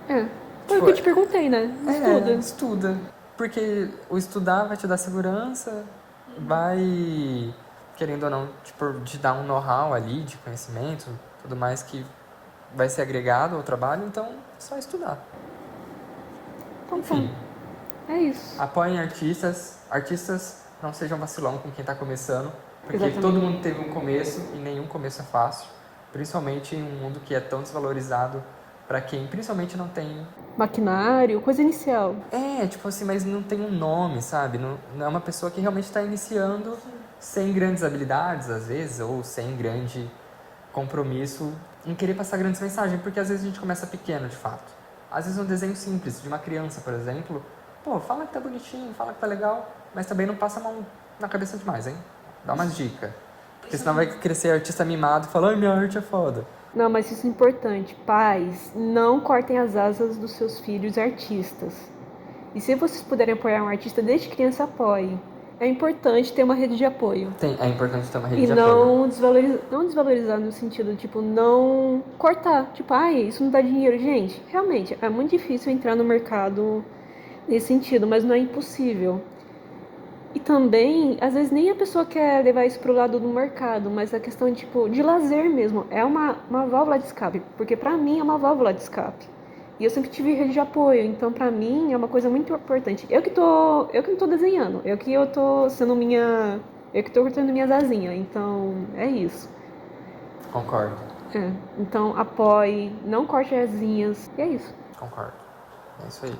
É. Foi o Tipo, que eu te perguntei, né? Estuda. estuda. Porque o estudar vai te dar segurança, vai, querendo ou não, tipo, te dar um know-how ali de conhecimento, tudo mais que vai ser agregado ao trabalho, então é só estudar. Então, Enfim, é isso. apoiem artistas não sejam vacilão com quem tá começando, porque Exatamente. todo mundo teve um começo e nenhum começo é fácil, principalmente em um mundo que é tão desvalorizado pra quem principalmente não tem. Maquinário, coisa inicial. Tipo assim, mas não tem um nome, sabe? Não é uma pessoa que realmente está iniciando sem grandes habilidades, às vezes, ou sem grande compromisso em querer passar grandes mensagens, porque às vezes a gente começa pequeno, de fato. Às vezes um desenho simples, de uma criança, por exemplo, pô, fala que tá bonitinho, fala que tá legal, mas também não passa a mão na cabeça demais, hein? Dá umas dicas. Porque senão vai crescer artista mimado e falar, ai, minha arte é foda. Não, mas isso é importante. Pais, não cortem as asas dos seus filhos artistas. E se vocês puderem apoiar um artista desde criança, apoiem. É importante ter uma rede de apoio. É importante ter uma rede E de apoio. não desvalorizar no sentido, tipo, não cortar. Tipo, isso não dá dinheiro. Gente, realmente, é muito difícil entrar no mercado nesse sentido, mas não é impossível. E também, às vezes nem a pessoa quer levar isso pro lado do mercado, mas a questão tipo, de lazer mesmo. É uma válvula de escape, porque pra mim é uma válvula de escape. E eu sempre tive rede de apoio, então pra mim é uma coisa muito importante. Eu que não tô desenhando, eu que tô sendo eu que tô cortando minhas asinhas, então é isso. Concordo. Então apoie, não corte as asinhas, e é isso. Concordo. É isso aí.